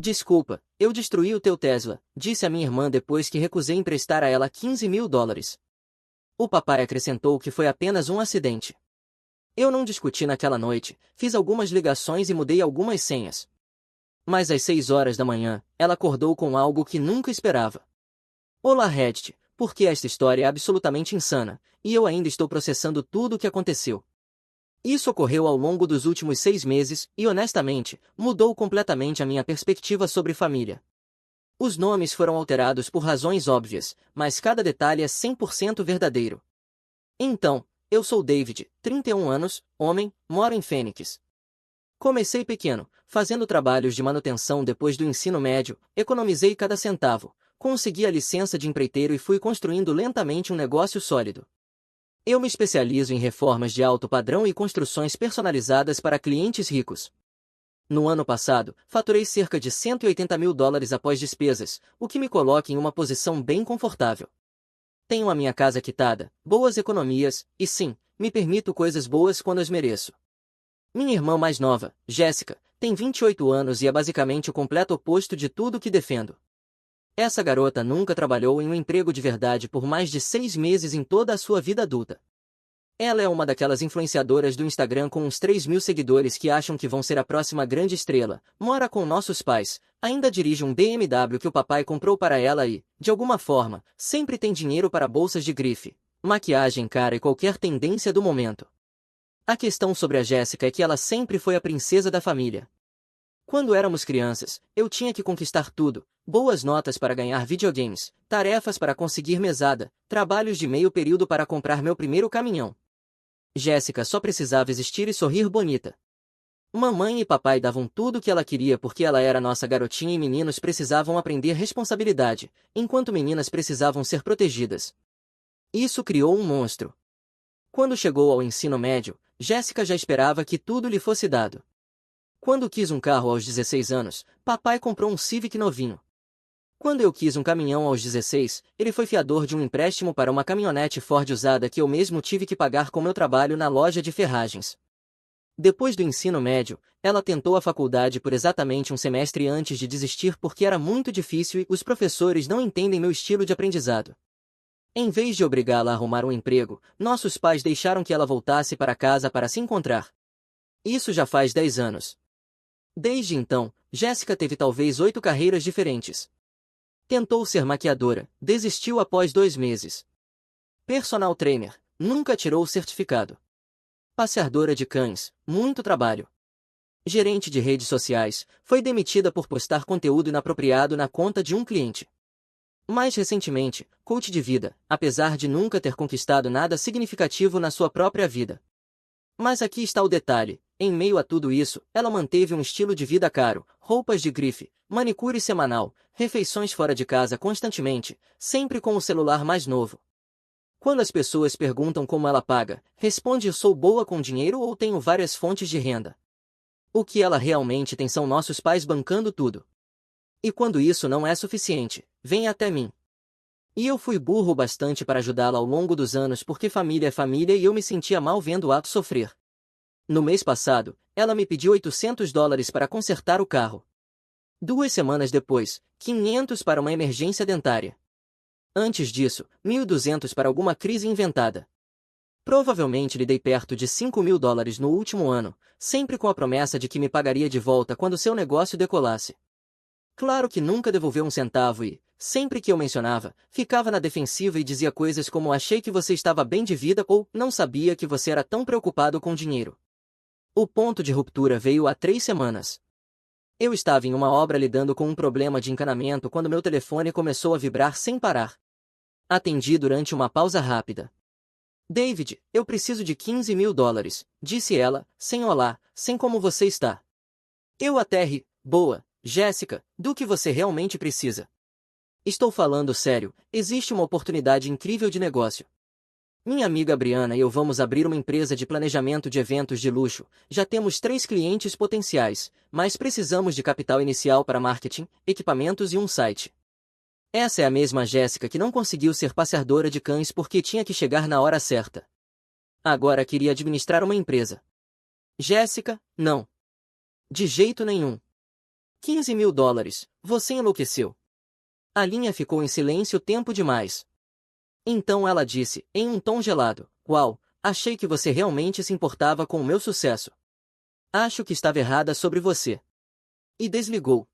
Desculpa, eu destruí o teu Tesla, disse a minha irmã depois que recusei emprestar a ela $15.000. O papai acrescentou que foi apenas um acidente. Eu não discuti naquela noite, fiz algumas ligações e mudei algumas senhas. Mas às 6 horas da manhã, ela acordou com algo que nunca esperava. Olá Reddit, porque esta história é absolutamente insana, e eu ainda estou processando tudo o que aconteceu. Isso ocorreu ao longo dos últimos 6 meses e, honestamente, mudou completamente a minha perspectiva sobre família. Os nomes foram alterados por razões óbvias, mas cada detalhe é 100% verdadeiro. Então, eu sou David, 31 anos, homem, moro em Phoenix. Comecei pequeno, fazendo trabalhos de manutenção depois do ensino médio, economizei cada centavo, consegui a licença de empreiteiro e fui construindo lentamente um negócio sólido. Eu me especializo em reformas de alto padrão e construções personalizadas para clientes ricos. No ano passado, faturei cerca de $180.000 após despesas, o que me coloca em uma posição bem confortável. Tenho a minha casa quitada, boas economias, e sim, me permito coisas boas quando as mereço. Minha irmã mais nova, Jéssica, tem 28 anos e é basicamente o completo oposto de tudo que defendo. Essa garota nunca trabalhou em um emprego de verdade por mais de 6 meses em toda a sua vida adulta. Ela é uma daquelas influenciadoras do Instagram com uns 3.000 seguidores que acham que vão ser a próxima grande estrela, mora com nossos pais, ainda dirige um BMW que o papai comprou para ela e, de alguma forma, sempre tem dinheiro para bolsas de grife, maquiagem cara e qualquer tendência do momento. A questão sobre a Jéssica é que ela sempre foi a princesa da família. Quando éramos crianças, eu tinha que conquistar tudo, boas notas para ganhar videogames, tarefas para conseguir mesada, trabalhos de meio período para comprar meu primeiro caminhão. Jéssica só precisava existir e sorrir bonita. Mamãe e papai davam tudo o que ela queria porque ela era nossa garotinha e meninos precisavam aprender responsabilidade, enquanto meninas precisavam ser protegidas. Isso criou um monstro. Quando chegou ao ensino médio, Jéssica já esperava que tudo lhe fosse dado. Quando quis um carro aos 16 anos, papai comprou um Civic novinho. Quando eu quis um caminhão aos 16, ele foi fiador de um empréstimo para uma caminhonete Ford usada que eu mesmo tive que pagar com meu trabalho na loja de ferragens. Depois do ensino médio, ela tentou a faculdade por exatamente um semestre antes de desistir porque era muito difícil e os professores não entendem meu estilo de aprendizado. Em vez de obrigá-la a arrumar um emprego, nossos pais deixaram que ela voltasse para casa para se encontrar. Isso já faz 10 anos. Desde então, Jéssica teve talvez 8 carreiras diferentes. Tentou ser maquiadora, desistiu após 2 meses. Personal trainer, nunca tirou o certificado. Passeadora de cães, muito trabalho. Gerente de redes sociais, foi demitida por postar conteúdo inapropriado na conta de um cliente. Mais recentemente, coach de vida, apesar de nunca ter conquistado nada significativo na sua própria vida. Mas aqui está o detalhe. Em meio a tudo isso, ela manteve um estilo de vida caro, roupas de grife, manicure semanal, refeições fora de casa constantemente, sempre com o celular mais novo. Quando as pessoas perguntam como ela paga, responde: sou boa com dinheiro ou tenho várias fontes de renda. O que ela realmente tem são nossos pais bancando tudo. E quando isso não é suficiente, vem até mim. E eu fui burro bastante para ajudá-la ao longo dos anos porque família é família e eu me sentia mal vendo o ato sofrer. No mês passado, ela me pediu $800 para consertar o carro. 2 semanas depois, 500 para uma emergência dentária. Antes disso, 1.200 para alguma crise inventada. Provavelmente lhe dei perto de $5.000 no último ano, sempre com a promessa de que me pagaria de volta quando seu negócio decolasse. Claro que nunca devolveu um centavo e, sempre que eu mencionava, ficava na defensiva e dizia coisas como achei que você estava bem de vida ou não sabia que você era tão preocupado com dinheiro. O ponto de ruptura veio há 3 semanas. Eu estava em uma obra lidando com um problema de encanamento quando meu telefone começou a vibrar sem parar. Atendi durante uma pausa rápida. David, eu preciso de $15.000, disse ela, sem olá, sem como você está. Eu até ri. Boa, Jéssica, do que você realmente precisa? Estou falando sério, existe uma oportunidade incrível de negócio. Minha amiga Briana e eu vamos abrir uma empresa de planejamento de eventos de luxo. Já temos 3 clientes potenciais, mas precisamos de capital inicial para marketing, equipamentos e um site. Essa é a mesma Jéssica que não conseguiu ser passeadora de cães porque tinha que chegar na hora certa. Agora queria administrar uma empresa. Jéssica, não. De jeito nenhum. US$ 15.000, você enlouqueceu. A linha ficou em silêncio tempo demais. Então ela disse, em um tom gelado, uau, achei que você realmente se importava com o meu sucesso. Acho que estava errada sobre você. E desligou.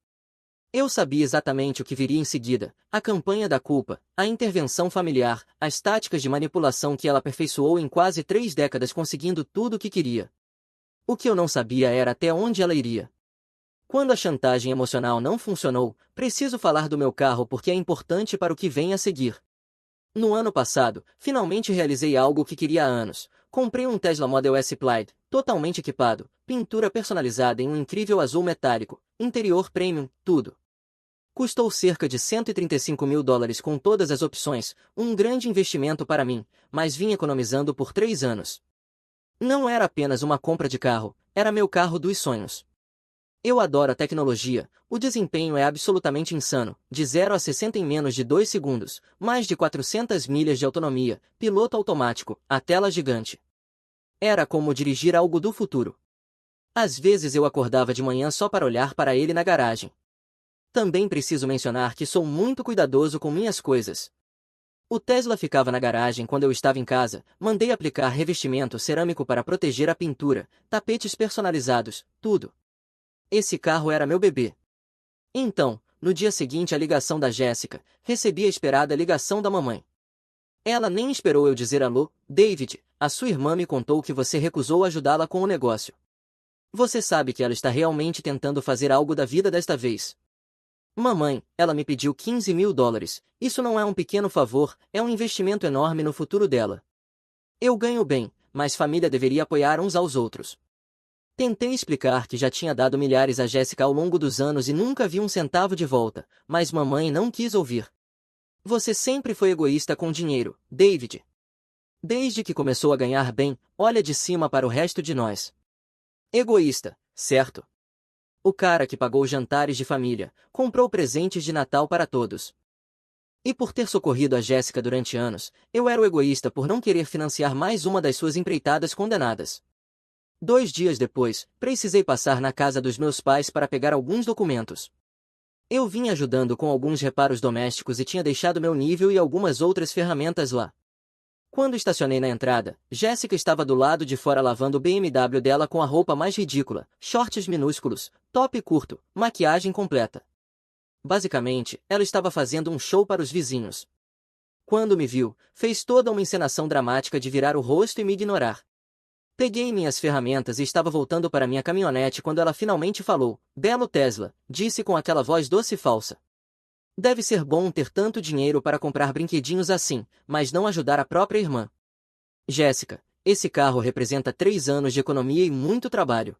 Eu sabia exatamente o que viria em seguida, a campanha da culpa, a intervenção familiar, as táticas de manipulação que ela aperfeiçoou em quase 3 décadas conseguindo tudo o que queria. O que eu não sabia era até onde ela iria. Quando a chantagem emocional não funcionou, preciso falar do meu carro porque é importante para o que vem a seguir. No ano passado, finalmente realizei algo que queria há anos. Comprei um Tesla Model S Plaid, totalmente equipado, pintura personalizada em um incrível azul metálico, interior premium, tudo. Custou cerca de US$ 135.000 com todas as opções, um grande investimento para mim, mas vim economizando por 3 anos. Não era apenas uma compra de carro, era meu carro dos sonhos. Eu adoro a tecnologia, o desempenho é absolutamente insano, de 0 a 60 em menos de 2 segundos, mais de 400 milhas de autonomia, piloto automático, a tela gigante. Era como dirigir algo do futuro. Às vezes eu acordava de manhã só para olhar para ele na garagem. Também preciso mencionar que sou muito cuidadoso com minhas coisas. O Tesla ficava na garagem quando eu estava em casa, mandei aplicar revestimento cerâmico para proteger a pintura, tapetes personalizados, tudo. Esse carro era meu bebê. Então, no dia seguinte à ligação da Jéssica, recebi a esperada ligação da mamãe. Ela nem esperou eu dizer alô, David, a sua irmã me contou que você recusou ajudá-la com o negócio. Você sabe que ela está realmente tentando fazer algo da vida desta vez. Mamãe, ela me pediu US$ 15.000, isso não é um pequeno favor, é um investimento enorme no futuro dela. Eu ganho bem, mas família deveria apoiar uns aos outros. Tentei explicar que já tinha dado milhares a Jéssica ao longo dos anos e nunca vi um centavo de volta, mas mamãe não quis ouvir. Você sempre foi egoísta com dinheiro, David. Desde que começou a ganhar bem, olha de cima para o resto de nós. Egoísta, certo? O cara que pagou jantares de família, comprou presentes de Natal para todos. E por ter socorrido a Jéssica durante anos, eu era o egoísta por não querer financiar mais uma das suas empreitadas condenadas. 2 dias depois, precisei passar na casa dos meus pais para pegar alguns documentos. Eu vim ajudando com alguns reparos domésticos e tinha deixado meu nível e algumas outras ferramentas lá. Quando estacionei na entrada, Jéssica estava do lado de fora lavando o BMW dela com a roupa mais ridícula, shorts minúsculos, top curto, maquiagem completa. Basicamente, ela estava fazendo um show para os vizinhos. Quando me viu, fez toda uma encenação dramática de virar o rosto e me ignorar. Peguei minhas ferramentas e estava voltando para minha caminhonete quando ela finalmente falou, belo Tesla, disse com aquela voz doce e falsa. Deve ser bom ter tanto dinheiro para comprar brinquedinhos assim, mas não ajudar a própria irmã. Jéssica, esse carro representa 3 anos de economia e muito trabalho.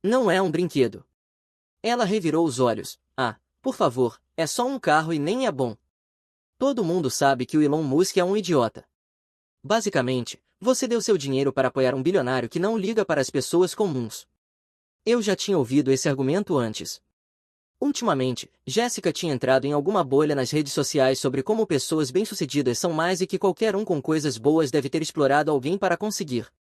Não é um brinquedo. Ela revirou os olhos. Ah, por favor, é só um carro e nem é bom. Todo mundo sabe que o Elon Musk é um idiota. Basicamente, você deu seu dinheiro para apoiar um bilionário que não liga para as pessoas comuns. Eu já tinha ouvido esse argumento antes. Ultimamente, Jéssica tinha entrado em alguma bolha nas redes sociais sobre como pessoas bem-sucedidas são mais e que qualquer um com coisas boas deve ter explorado alguém para conseguir.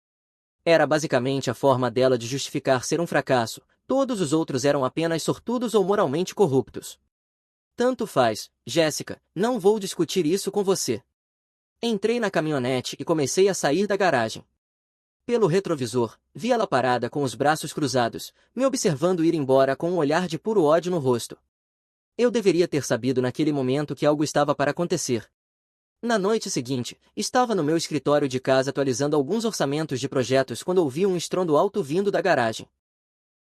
Era basicamente a forma dela de justificar ser um fracasso, todos os outros eram apenas sortudos ou moralmente corruptos. Tanto faz, Jéssica, não vou discutir isso com você. Entrei na caminhonete e comecei a sair da garagem. Pelo retrovisor, vi ela parada com os braços cruzados, me observando ir embora com um olhar de puro ódio no rosto. Eu deveria ter sabido naquele momento que algo estava para acontecer. Na noite seguinte, estava no meu escritório de casa atualizando alguns orçamentos de projetos quando ouvi um estrondo alto vindo da garagem.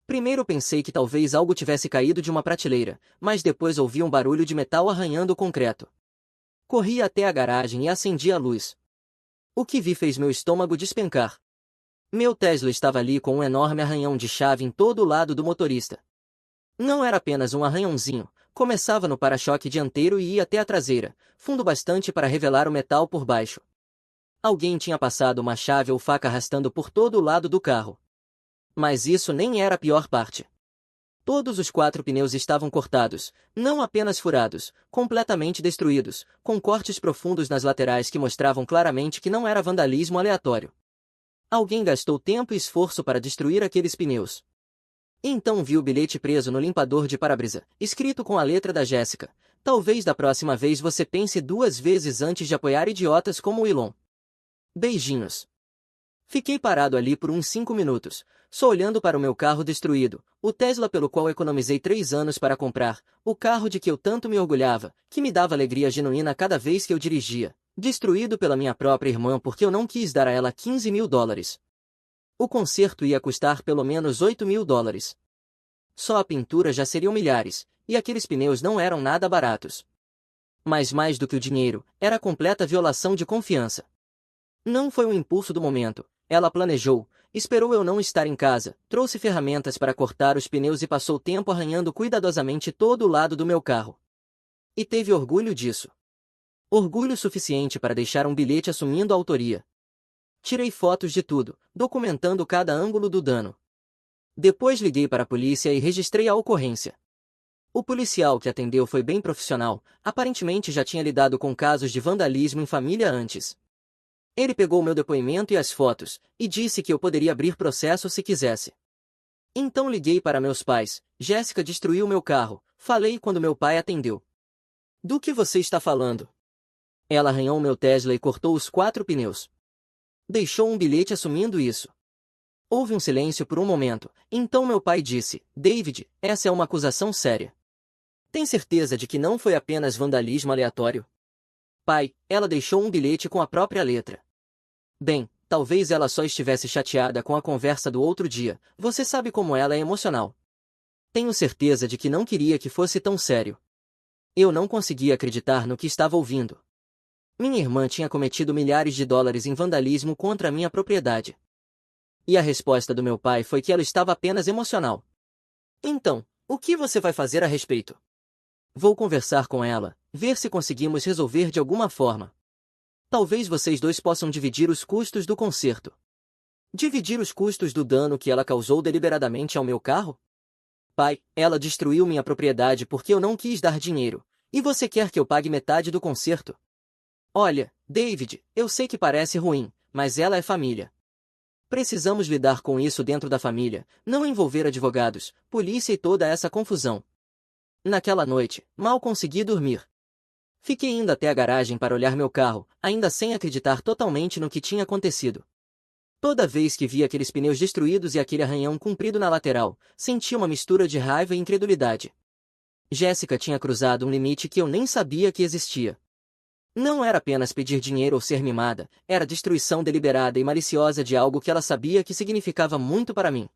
Primeiro pensei que talvez algo tivesse caído de uma prateleira, mas depois ouvi um barulho de metal arranhando o concreto. Corri até a garagem e acendi a luz. O que vi fez meu estômago despencar. Meu Tesla estava ali com um enorme arranhão de chave em todo o lado do motorista. Não era apenas um arranhãozinho, começava no para-choque dianteiro e ia até a traseira, fundo bastante para revelar o metal por baixo. Alguém tinha passado uma chave ou faca arrastando por todo o lado do carro. Mas isso nem era a pior parte. Todos os 4 pneus estavam cortados, não apenas furados, completamente destruídos, com cortes profundos nas laterais que mostravam claramente que não era vandalismo aleatório. Alguém gastou tempo e esforço para destruir aqueles pneus. Então vi o bilhete preso no limpador de para-brisa, escrito com a letra da Jéssica. Talvez da próxima vez você pense duas vezes antes de apoiar idiotas como o Elon. Beijinhos. Fiquei parado ali por uns 5 minutos, só olhando para o meu carro destruído, o Tesla pelo qual economizei 3 anos para comprar, o carro de que eu tanto me orgulhava, que me dava alegria genuína cada vez que eu dirigia, destruído pela minha própria irmã porque eu não quis dar a ela 15 mil dólares. O conserto ia custar pelo menos 8 mil dólares. Só a pintura já seriam milhares, e aqueles pneus não eram nada baratos. Mas mais do que o dinheiro, era a completa violação de confiança. Não foi um impulso do momento. Ela planejou, esperou eu não estar em casa, trouxe ferramentas para cortar os pneus e passou tempo arranhando cuidadosamente todo o lado do meu carro. E teve orgulho disso. Orgulho suficiente para deixar um bilhete assumindo a autoria. Tirei fotos de tudo, documentando cada ângulo do dano. Depois liguei para a polícia e registrei a ocorrência. O policial que atendeu foi bem profissional, aparentemente já tinha lidado com casos de vandalismo em família antes. Ele pegou meu depoimento e as fotos, e disse que eu poderia abrir processo se quisesse. Então liguei para meus pais. Jéssica destruiu meu carro. Falei quando meu pai atendeu. Do que você está falando? Ela arranhou meu Tesla e cortou os 4 pneus. Deixou um bilhete assumindo isso. Houve um silêncio por um momento, então meu pai disse, David, essa é uma acusação séria. Tem certeza de que não foi apenas vandalismo aleatório? Pai, ela deixou um bilhete com a própria letra. Bem, talvez ela só estivesse chateada com a conversa do outro dia, você sabe como ela é emocional. Tenho certeza de que não queria que fosse tão sério. Eu não conseguia acreditar no que estava ouvindo. Minha irmã tinha cometido milhares de dólares em vandalismo contra a minha propriedade. E a resposta do meu pai foi que ela estava apenas emocional. Então, o que você vai fazer a respeito? Vou conversar com ela, ver se conseguimos resolver de alguma forma. Talvez vocês dois possam dividir os custos do conserto. Dividir os custos do dano que ela causou deliberadamente ao meu carro? Pai, ela destruiu minha propriedade porque eu não quis dar dinheiro, e você quer que eu pague metade do conserto? Olha, David, eu sei que parece ruim, mas ela é família. Precisamos lidar com isso dentro da família, não envolver advogados, polícia e toda essa confusão. Naquela noite, mal consegui dormir. Fiquei indo até a garagem para olhar meu carro, ainda sem acreditar totalmente no que tinha acontecido. Toda vez que via aqueles pneus destruídos e aquele arranhão comprido na lateral, sentia uma mistura de raiva e incredulidade. Jéssica tinha cruzado um limite que eu nem sabia que existia. Não era apenas pedir dinheiro ou ser mimada, era destruição deliberada e maliciosa de algo que ela sabia que significava muito para mim.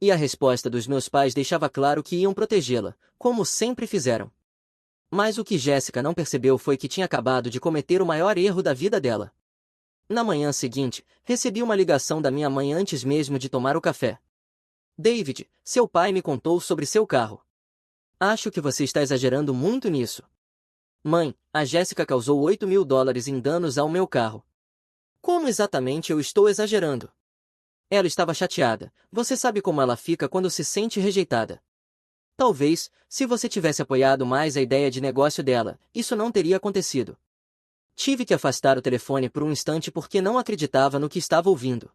E a resposta dos meus pais deixava claro que iam protegê-la, como sempre fizeram. Mas o que Jéssica não percebeu foi que tinha acabado de cometer o maior erro da vida dela. Na manhã seguinte, recebi uma ligação da minha mãe antes mesmo de tomar o café. David, seu pai me contou sobre seu carro. Acho que você está exagerando muito nisso. Mãe, a Jéssica causou 8 mil dólares em danos ao meu carro. Como exatamente eu estou exagerando? Ela estava chateada. Você sabe como ela fica quando se sente rejeitada. Talvez, se você tivesse apoiado mais a ideia de negócio dela, isso não teria acontecido. Tive que afastar o telefone por um instante porque não acreditava no que estava ouvindo.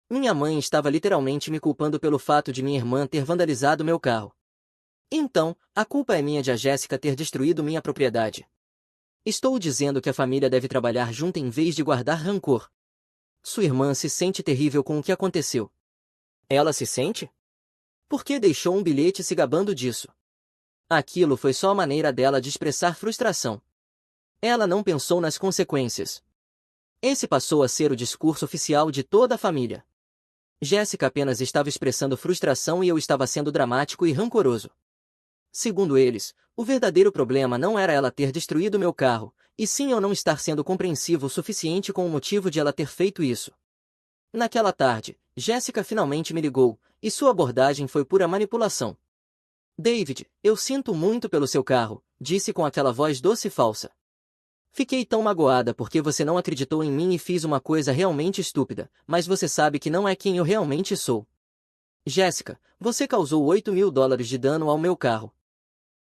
Minha mãe estava literalmente me culpando pelo fato de minha irmã ter vandalizado meu carro. Então, a culpa é minha de a Jéssica ter destruído minha propriedade. Estou dizendo que a família deve trabalhar junto em vez de guardar rancor. Sua irmã se sente terrível com o que aconteceu. Ela se sente? Por que deixou um bilhete se gabando disso? Aquilo foi só a maneira dela de expressar frustração. Ela não pensou nas consequências. Esse passou a ser o discurso oficial de toda a família. Jéssica apenas estava expressando frustração e eu estava sendo dramático e rancoroso. Segundo eles, o verdadeiro problema não era ela ter destruído meu carro, e sim eu não estar sendo compreensivo o suficiente com o motivo de ela ter feito isso. Naquela tarde, Jéssica finalmente me ligou, e sua abordagem foi pura manipulação. David, eu sinto muito pelo seu carro, disse com aquela voz doce e falsa. Fiquei tão magoada porque você não acreditou em mim e fiz uma coisa realmente estúpida, mas você sabe que não é quem eu realmente sou. Jéssica, você causou 8 mil dólares de dano ao meu carro.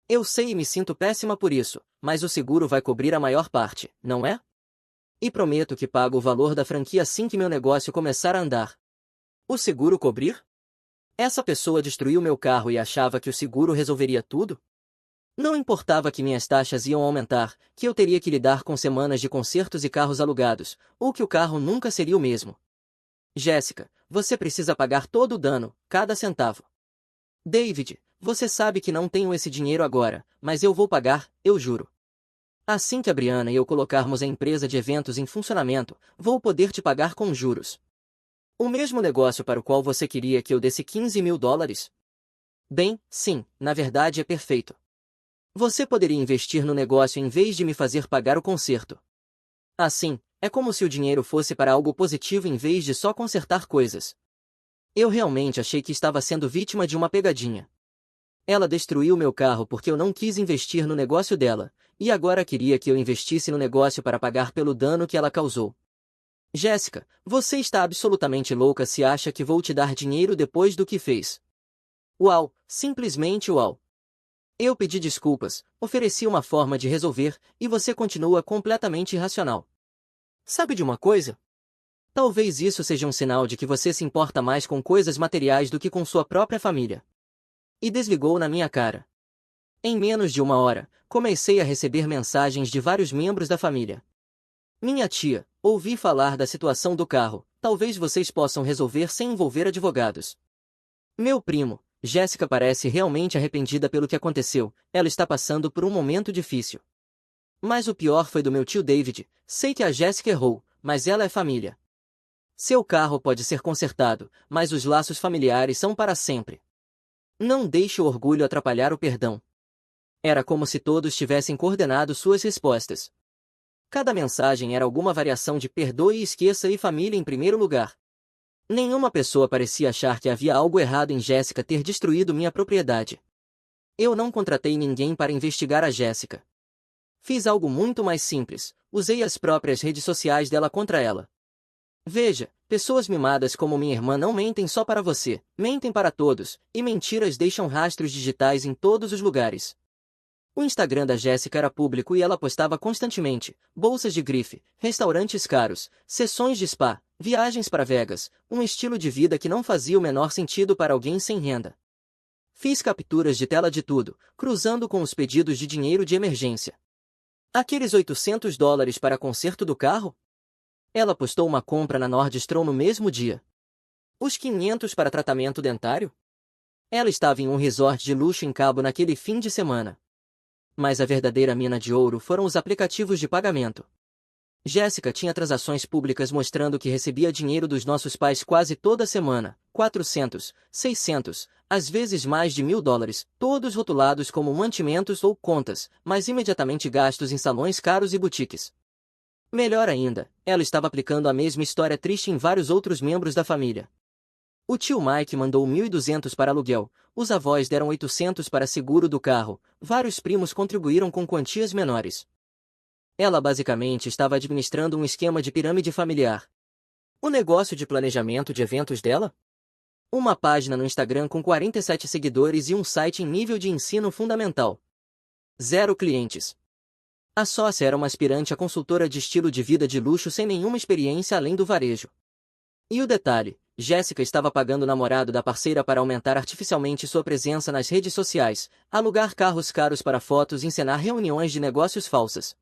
Eu sei e me sinto péssima por isso, mas o seguro vai cobrir a maior parte, não é? E prometo que pago o valor da franquia assim que meu negócio começar a andar. O seguro cobrir? Essa pessoa destruiu meu carro e achava que o seguro resolveria tudo? Não importava que minhas taxas iam aumentar, que eu teria que lidar com semanas de consertos e carros alugados, ou que o carro nunca seria o mesmo. Jéssica, você precisa pagar todo o dano, cada centavo. David, você sabe que não tenho esse dinheiro agora, mas eu vou pagar, eu juro. Assim que a Brianna e eu colocarmos a empresa de eventos em funcionamento, vou poder te pagar com juros. O mesmo negócio para o qual você queria que eu desse 15 mil dólares? Bem, sim, na verdade é perfeito. Você poderia investir no negócio em vez de me fazer pagar o conserto. Assim, é como se o dinheiro fosse para algo positivo em vez de só consertar coisas. Eu realmente achei que estava sendo vítima de uma pegadinha. Ela destruiu meu carro porque eu não quis investir no negócio dela, e agora queria que eu investisse no negócio para pagar pelo dano que ela causou. Jéssica, você está absolutamente louca se acha que vou te dar dinheiro depois do que fez. Uau, simplesmente uau. Eu pedi desculpas, ofereci uma forma de resolver, e você continua completamente irracional. Sabe de uma coisa? Talvez isso seja um sinal de que você se importa mais com coisas materiais do que com sua própria família. E desligou na minha cara. Em menos de uma hora, comecei a receber mensagens de vários membros da família. Minha tia, ouvi falar da situação do carro, talvez vocês possam resolver sem envolver advogados. Meu primo, Jéssica parece realmente arrependida pelo que aconteceu, ela está passando por um momento difícil. Mas o pior foi do meu tio David, sei que a Jéssica errou, mas ela é família. Seu carro pode ser consertado, mas os laços familiares são para sempre. Não deixe o orgulho atrapalhar o perdão. Era como se todos tivessem coordenado suas respostas. Cada mensagem era alguma variação de perdoe e esqueça e família em primeiro lugar. Nenhuma pessoa parecia achar que havia algo errado em Jéssica ter destruído minha propriedade. Eu não contratei ninguém para investigar a Jéssica. Fiz algo muito mais simples, usei as próprias redes sociais dela contra ela. Veja, pessoas mimadas como minha irmã não mentem só para você, mentem para todos, e mentiras deixam rastros digitais em todos os lugares. O Instagram da Jéssica era público e ela postava constantemente bolsas de grife, restaurantes caros, sessões de spa, viagens para Vegas, um estilo de vida que não fazia o menor sentido para alguém sem renda. Fiz capturas de tela de tudo, cruzando com os pedidos de dinheiro de emergência. Aqueles 800 dólares para conserto do carro? Ela postou uma compra na Nordstrom no mesmo dia. Os 500 para tratamento dentário? Ela estava em um resort de luxo em Cabo naquele fim de semana. Mas a verdadeira mina de ouro foram os aplicativos de pagamento. Jéssica tinha transações públicas mostrando que recebia dinheiro dos nossos pais quase toda semana, 400, 600, às vezes mais de 1.000 dólares, todos rotulados como mantimentos ou contas, mas imediatamente gastos em salões caros e boutiques. Melhor ainda, ela estava aplicando a mesma história triste em vários outros membros da família. O tio Mike mandou 1.200 para aluguel, os avós deram 800 para seguro do carro, vários primos contribuíram com quantias menores. Ela basicamente estava administrando um esquema de pirâmide familiar. O negócio de planejamento de eventos dela? Uma página no Instagram com 47 seguidores e um site em nível de ensino fundamental. 0 clientes. A sócia era uma aspirante a consultora de estilo de vida de luxo sem nenhuma experiência além do varejo. E o detalhe, Jéssica estava pagando o namorado da parceira para aumentar artificialmente sua presença nas redes sociais, alugar carros caros para fotos e encenar reuniões de negócios falsas.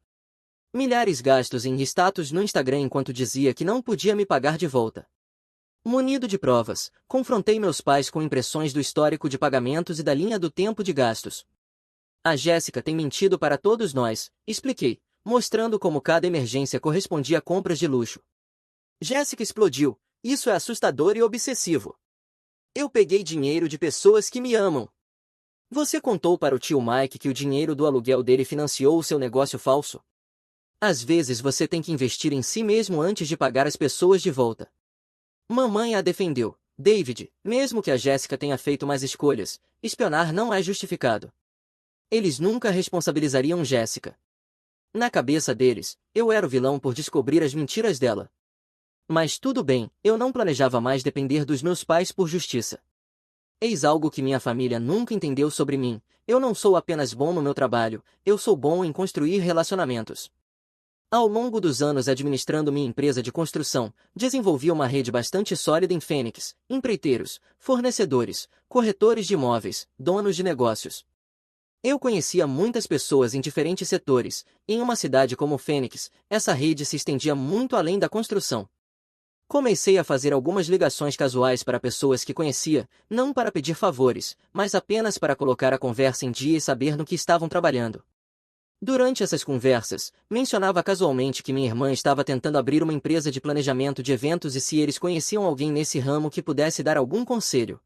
Milhares gastos em status no Instagram enquanto dizia que não podia me pagar de volta. Munido de provas, confrontei meus pais com impressões do histórico de pagamentos e da linha do tempo de gastos. A Jéssica tem mentido para todos nós, expliquei, mostrando como cada emergência correspondia a compras de luxo. Jéssica explodiu, isso é assustador e obsessivo. Eu peguei dinheiro de pessoas que me amam. Você contou para o tio Mike que o dinheiro do aluguel dele financiou o seu negócio falso? Às vezes você tem que investir em si mesmo antes de pagar as pessoas de volta. Mamãe a defendeu. David, mesmo que a Jéssica tenha feito mais escolhas, espionar não é justificado. Eles nunca responsabilizariam Jéssica. Na cabeça deles, eu era o vilão por descobrir as mentiras dela. Mas tudo bem, eu não planejava mais depender dos meus pais por justiça. Eis algo que minha família nunca entendeu sobre mim, eu não sou apenas bom no meu trabalho, eu sou bom em construir relacionamentos. Ao longo dos anos administrando minha empresa de construção, desenvolvi uma rede bastante sólida em Fênix, empreiteiros, fornecedores, corretores de imóveis, donos de negócios. Eu conhecia muitas pessoas em diferentes setores, e em uma cidade como Fênix, essa rede se estendia muito além da construção. Comecei a fazer algumas ligações casuais para pessoas que conhecia, não para pedir favores, mas apenas para colocar a conversa em dia e saber no que estavam trabalhando. Durante essas conversas, mencionava casualmente que minha irmã estava tentando abrir uma empresa de planejamento de eventos e se eles conheciam alguém nesse ramo que pudesse dar algum conselho.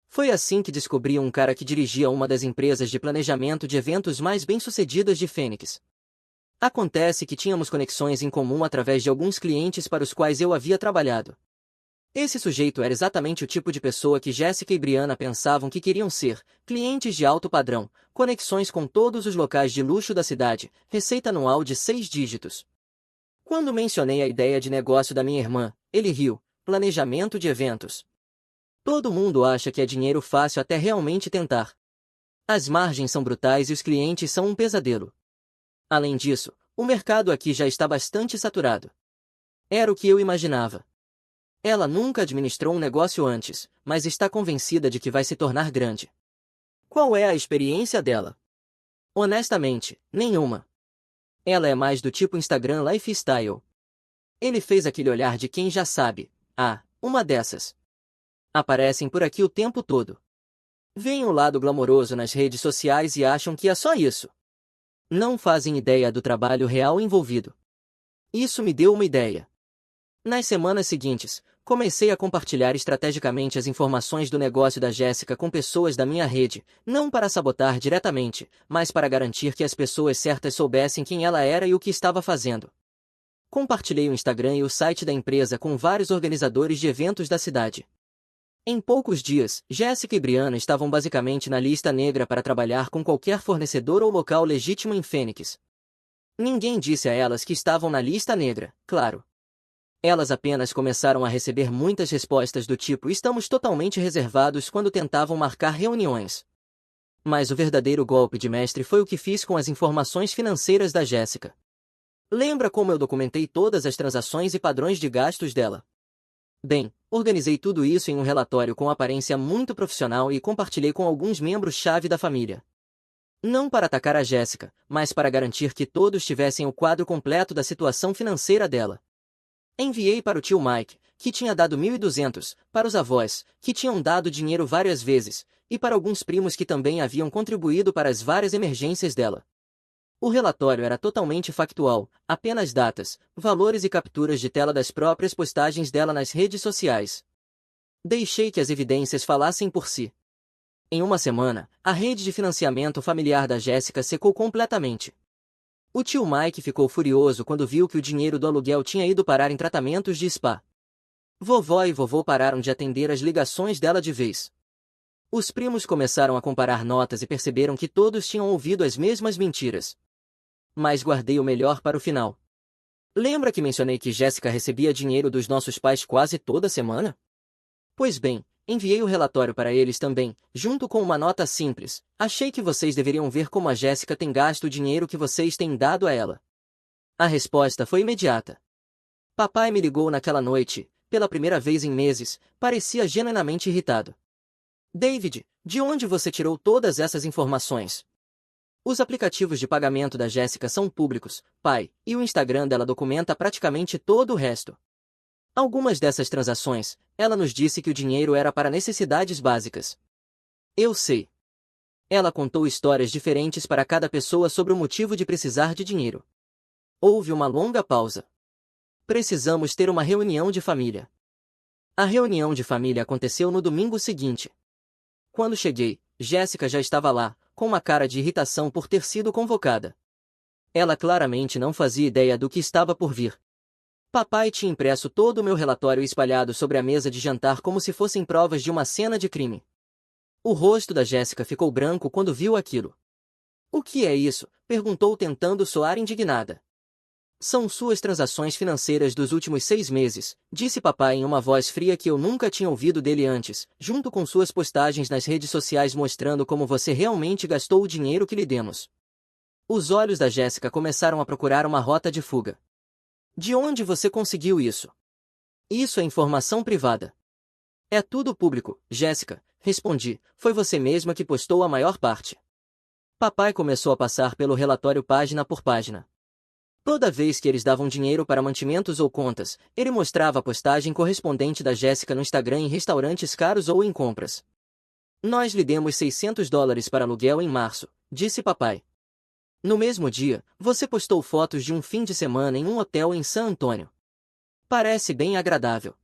Foi assim que descobri um cara que dirigia uma das empresas de planejamento de eventos mais bem-sucedidas de Fênix. Acontece que tínhamos conexões em comum através de alguns clientes para os quais eu havia trabalhado. Esse sujeito era exatamente o tipo de pessoa que Jéssica e Brianna pensavam que queriam ser, clientes de alto padrão, conexões com todos os locais de luxo da cidade, receita anual de 6 dígitos. Quando mencionei a ideia de negócio da minha irmã, ele riu, planejamento de eventos. Todo mundo acha que é dinheiro fácil até realmente tentar. As margens são brutais e os clientes são um pesadelo. Além disso, o mercado aqui já está bastante saturado. Era o que eu imaginava. Ela nunca administrou um negócio antes, mas está convencida de que vai se tornar grande. Qual é a experiência dela? Honestamente, nenhuma. Ela é mais do tipo Instagram Lifestyle. Ele fez aquele olhar de quem já sabe. Ah, uma dessas. Aparecem por aqui o tempo todo. Veem o lado glamouroso nas redes sociais e acham que é só isso. Não fazem ideia do trabalho real envolvido. Isso me deu uma ideia. Nas semanas seguintes, comecei a compartilhar estrategicamente as informações do negócio da Jéssica com pessoas da minha rede, não para sabotar diretamente, mas para garantir que as pessoas certas soubessem quem ela era e o que estava fazendo. Compartilhei o Instagram e o site da empresa com vários organizadores de eventos da cidade. Em poucos dias, Jéssica e Brianna estavam basicamente na lista negra para trabalhar com qualquer fornecedor ou local legítimo em Fênix. Ninguém disse a elas que estavam na lista negra, claro. Elas apenas começaram a receber muitas respostas do tipo "estamos totalmente reservados" quando tentavam marcar reuniões. Mas o verdadeiro golpe de mestre foi o que fiz com as informações financeiras da Jéssica. Lembra como eu documentei todas as transações e padrões de gastos dela? Bem, organizei tudo isso em um relatório com aparência muito profissional e compartilhei com alguns membros-chave da família. Não para atacar a Jéssica, mas para garantir que todos tivessem o quadro completo da situação financeira dela. Enviei para o tio Mike, que tinha dado 1.200, para os avós, que tinham dado dinheiro várias vezes, e para alguns primos que também haviam contribuído para as várias emergências dela. O relatório era totalmente factual, apenas datas, valores e capturas de tela das próprias postagens dela nas redes sociais. Deixei que as evidências falassem por si. Em uma semana, a rede de financiamento familiar da Jéssica secou completamente. O tio Mike ficou furioso quando viu que o dinheiro do aluguel tinha ido parar em tratamentos de spa. Vovó e vovô pararam de atender as ligações dela de vez. Os primos começaram a comparar notas e perceberam que todos tinham ouvido as mesmas mentiras. Mas guardei o melhor para o final. Lembra que mencionei que Jéssica recebia dinheiro dos nossos pais quase toda semana? Pois bem, enviei o relatório para eles também, junto com uma nota simples. Achei que vocês deveriam ver como a Jéssica tem gasto o dinheiro que vocês têm dado a ela. A resposta foi imediata. Papai me ligou naquela noite, pela primeira vez em meses, parecia genuinamente irritado. David, de onde você tirou todas essas informações? Os aplicativos de pagamento da Jéssica são públicos, pai, e o Instagram dela documenta praticamente todo o resto. Algumas dessas transações, ela nos disse que o dinheiro era para necessidades básicas. Eu sei. Ela contou histórias diferentes para cada pessoa sobre o motivo de precisar de dinheiro. Houve uma longa pausa. Precisamos ter uma reunião de família. A reunião de família aconteceu no domingo seguinte. Quando cheguei, Jéssica já estava lá, com uma cara de irritação por ter sido convocada. Ela claramente não fazia ideia do que estava por vir. Papai tinha impresso todo o meu relatório espalhado sobre a mesa de jantar como se fossem provas de uma cena de crime. O rosto da Jéssica ficou branco quando viu aquilo. O que é isso? Perguntou tentando soar indignada. São suas transações financeiras dos últimos 6 meses, disse papai em uma voz fria que eu nunca tinha ouvido dele antes, junto com suas postagens nas redes sociais mostrando como você realmente gastou o dinheiro que lhe demos. Os olhos da Jéssica começaram a procurar uma rota de fuga. De onde você conseguiu isso? Isso é informação privada. É tudo público, Jéssica, respondi. Foi você mesma que postou a maior parte. Papai começou a passar pelo relatório página por página. Toda vez que eles davam dinheiro para mantimentos ou contas, ele mostrava a postagem correspondente da Jéssica no Instagram em restaurantes caros ou em compras. Nós lhe demos $600 para aluguel em março, disse papai. No mesmo dia, você postou fotos de um fim de semana em um hotel em San Antônio. Parece bem agradável.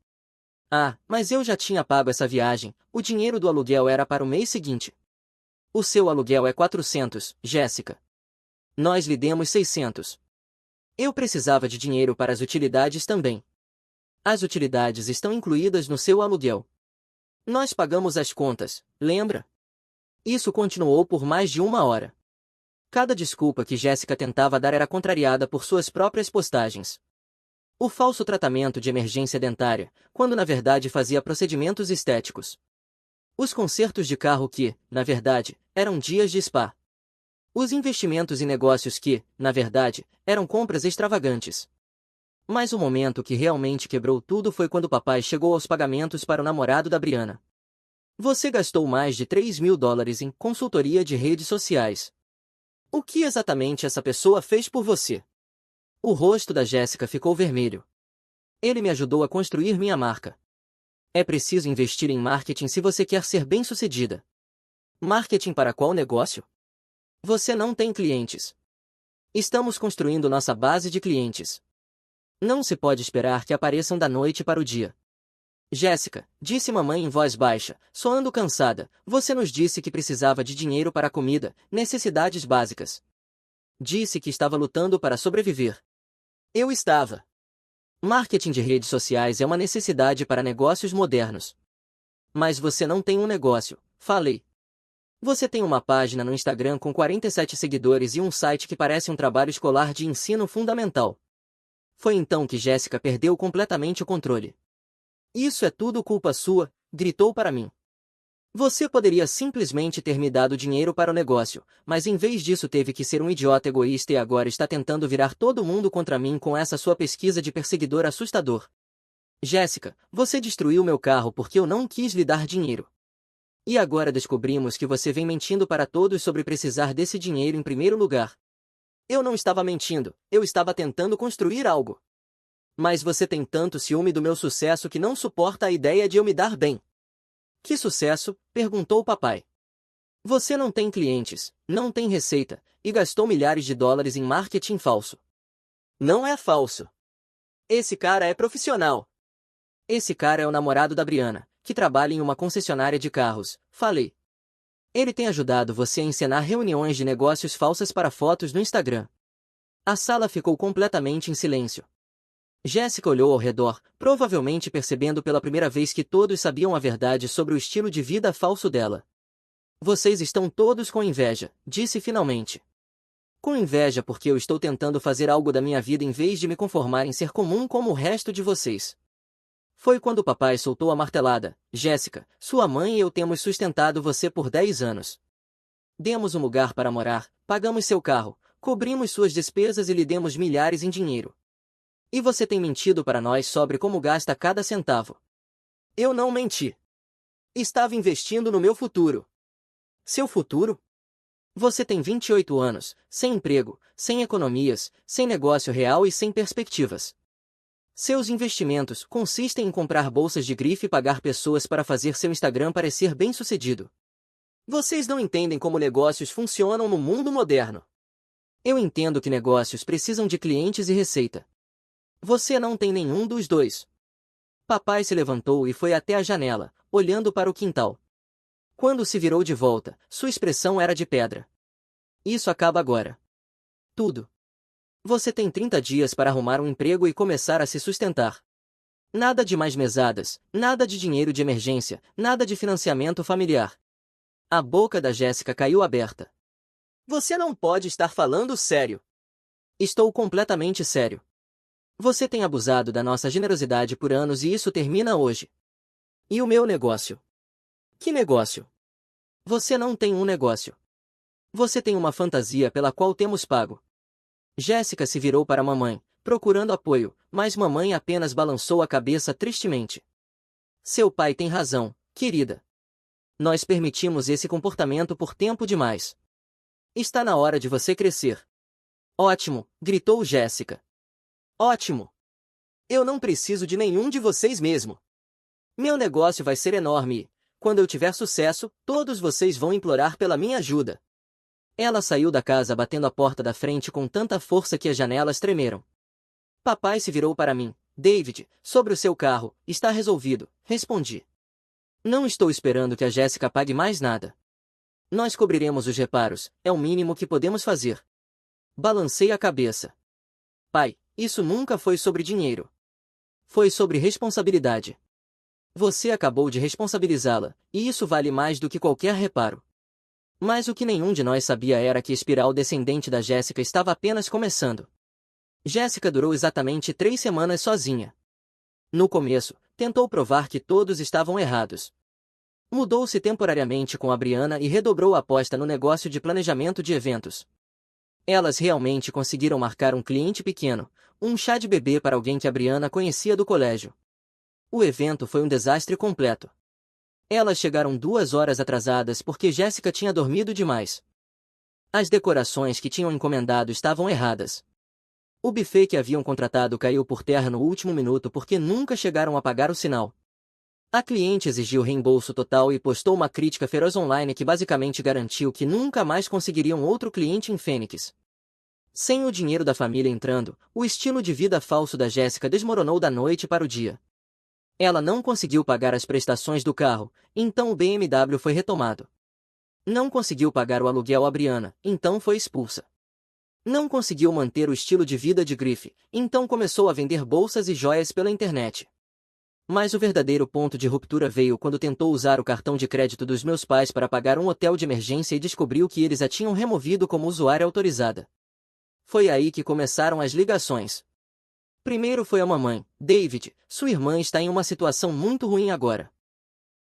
Ah, mas eu já tinha pago essa viagem, o dinheiro do aluguel era para o mês seguinte. O seu aluguel é 400, Jéssica. Nós lhe demos 600. Eu precisava de dinheiro para as utilidades também. As utilidades estão incluídas no seu aluguel. Nós pagamos as contas, lembra? Isso continuou por mais de 1 hora. Cada desculpa que Jéssica tentava dar era contrariada por suas próprias postagens. O falso tratamento de emergência dentária, quando na verdade fazia procedimentos estéticos. Os consertos de carro que, na verdade, eram dias de spa. Os investimentos e negócios que, na verdade, eram compras extravagantes. Mas o momento que realmente quebrou tudo foi quando papai chegou aos pagamentos para o namorado da Briana. Você gastou mais de $3.000 em consultoria de redes sociais. O que exatamente essa pessoa fez por você? O rosto da Jéssica ficou vermelho. Ele me ajudou a construir minha marca. É preciso investir em marketing se você quer ser bem-sucedida. Marketing para qual negócio? Você não tem clientes. Estamos construindo nossa base de clientes. Não se pode esperar que apareçam da noite para o dia. Jéssica, disse mamãe em voz baixa, soando cansada, você nos disse que precisava de dinheiro para comida, necessidades básicas. Disse que estava lutando para sobreviver. Eu estava. Marketing de redes sociais é uma necessidade para negócios modernos. Mas você não tem um negócio, falei. Você tem uma página no Instagram com 47 seguidores e um site que parece um trabalho escolar de ensino fundamental. Foi então que Jéssica perdeu completamente o controle. Isso é tudo culpa sua, gritou para mim. Você poderia simplesmente ter me dado dinheiro para o negócio, mas em vez disso teve que ser um idiota egoísta e agora está tentando virar todo mundo contra mim com essa sua pesquisa de perseguidor assustador. Jéssica, você destruiu meu carro porque eu não quis lhe dar dinheiro. E agora descobrimos que você vem mentindo para todos sobre precisar desse dinheiro em primeiro lugar. Eu não estava mentindo, eu estava tentando construir algo. Mas você tem tanto ciúme do meu sucesso que não suporta a ideia de eu me dar bem. Que sucesso? Perguntou o papai. Você não tem clientes, não tem receita, e gastou milhares de dólares em marketing falso. Não é falso. Esse cara é profissional. Esse cara é o namorado da Briana, que trabalha em uma concessionária de carros, falei. Ele tem ajudado você a encenar reuniões de negócios falsas para fotos no Instagram. A sala ficou completamente em silêncio. Jéssica olhou ao redor, provavelmente percebendo pela primeira vez que todos sabiam a verdade sobre o estilo de vida falso dela. Vocês estão todos com inveja, disse finalmente. Com inveja porque eu estou tentando fazer algo da minha vida em vez de me conformar em ser comum como o resto de vocês. Foi quando o papai soltou a martelada. Jéssica, sua mãe e eu temos sustentado você por 10 anos. Demos um lugar para morar, pagamos seu carro, cobrimos suas despesas e lhe demos milhares em dinheiro. E você tem mentido para nós sobre como gasta cada centavo. Eu não menti. Estava investindo no meu futuro. Seu futuro? Você tem 28 anos, sem emprego, sem economias, sem negócio real e sem perspectivas. Seus investimentos consistem em comprar bolsas de grife e pagar pessoas para fazer seu Instagram parecer bem-sucedido. Vocês não entendem como negócios funcionam no mundo moderno. Eu entendo que negócios precisam de clientes e receita. Você não tem nenhum dos dois. Papai se levantou e foi até a janela, olhando para o quintal. Quando se virou de volta, sua expressão era de pedra. Isso acaba agora. Tudo. Você tem 30 dias para arrumar um emprego e começar a se sustentar. Nada de mais mesadas, nada de dinheiro de emergência, nada de financiamento familiar. A boca da Jéssica caiu aberta. Você não pode estar falando sério. Estou completamente sério. Você tem abusado da nossa generosidade por anos e isso termina hoje. E o meu negócio? Que negócio? Você não tem um negócio. Você tem uma fantasia pela qual temos pago. Jéssica se virou para mamãe, procurando apoio, mas mamãe apenas balançou a cabeça tristemente. Seu pai tem razão, querida. Nós permitimos esse comportamento por tempo demais. Está na hora de você crescer. Ótimo, gritou Jéssica. Ótimo! Eu não preciso de nenhum de vocês mesmo. Meu negócio vai ser enorme e, quando eu tiver sucesso, todos vocês vão implorar pela minha ajuda. Ela saiu da casa batendo a porta da frente com tanta força que as janelas tremeram. Papai se virou para mim. David, sobre o seu carro, está resolvido, respondi. Não estou esperando que a Jéssica pague mais nada. Nós cobriremos os reparos, é o mínimo que podemos fazer. Balancei a cabeça. Pai, isso nunca foi sobre dinheiro. Foi sobre responsabilidade. Você acabou de responsabilizá-la, e isso vale mais do que qualquer reparo. Mas o que nenhum de nós sabia era que a espiral descendente da Jéssica estava apenas começando. Jéssica durou exatamente 3 semanas sozinha. No começo, tentou provar que todos estavam errados. Mudou-se temporariamente com a Brianna e redobrou a aposta no negócio de planejamento de eventos. Elas realmente conseguiram marcar um cliente pequeno, um chá de bebê para alguém que a Brianna conhecia do colégio. O evento foi um desastre completo. Elas chegaram 2 horas atrasadas porque Jéssica tinha dormido demais. As decorações que tinham encomendado estavam erradas. O buffet que haviam contratado caiu por terra no último minuto porque nunca chegaram a pagar o sinal. A cliente exigiu reembolso total e postou uma crítica feroz online que basicamente garantiu que nunca mais conseguiriam outro cliente em Phoenix. Sem o dinheiro da família entrando, o estilo de vida falso da Jéssica desmoronou da noite para o dia. Ela não conseguiu pagar as prestações do carro, então o BMW foi retomado. Não conseguiu pagar o aluguel à Brianna, então foi expulsa. Não conseguiu manter o estilo de vida de Griff, então começou a vender bolsas e joias pela internet. Mas o verdadeiro ponto de ruptura veio quando tentou usar o cartão de crédito dos meus pais para pagar um hotel de emergência e descobriu que eles a tinham removido como usuária autorizada. Foi aí que começaram as ligações. Primeiro foi a mamãe. David, sua irmã está em uma situação muito ruim agora.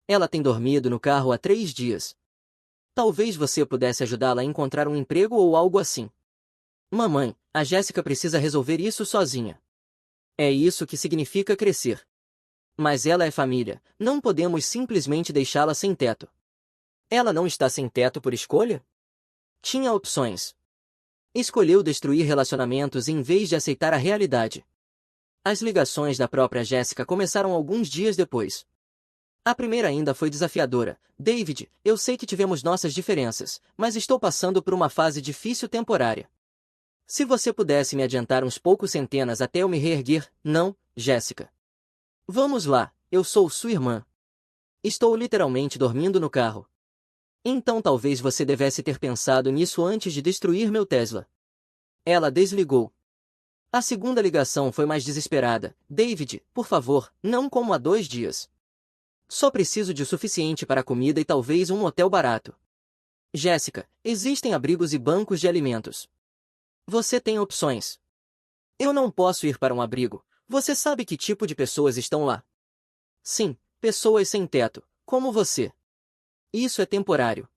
Ela tem dormido no carro há 3 dias. Talvez você pudesse ajudá-la a encontrar um emprego ou algo assim. Mamãe, a Jéssica precisa resolver isso sozinha. É isso que significa crescer. Mas ela é família, não podemos simplesmente deixá-la sem teto. Ela não está sem teto por escolha? Tinha opções. Escolheu destruir relacionamentos em vez de aceitar a realidade. As ligações da própria Jéssica começaram alguns dias depois. A primeira ainda foi desafiadora. David, eu sei que tivemos nossas diferenças, mas estou passando por uma fase difícil temporária. Se você pudesse me adiantar uns poucos centenas até eu me reerguer, não, Jéssica. Vamos lá, eu sou sua irmã. Estou literalmente dormindo no carro. Então talvez você devesse ter pensado nisso antes de destruir meu Tesla. Ela desligou. A segunda ligação foi mais desesperada. David, por favor, não como há 2 dias. Só preciso de o suficiente para comida e talvez um hotel barato. Jéssica, existem abrigos e bancos de alimentos. Você tem opções. Eu não posso ir para um abrigo. Você sabe que tipo de pessoas estão lá? Sim, pessoas sem teto, como você. Isso é temporário.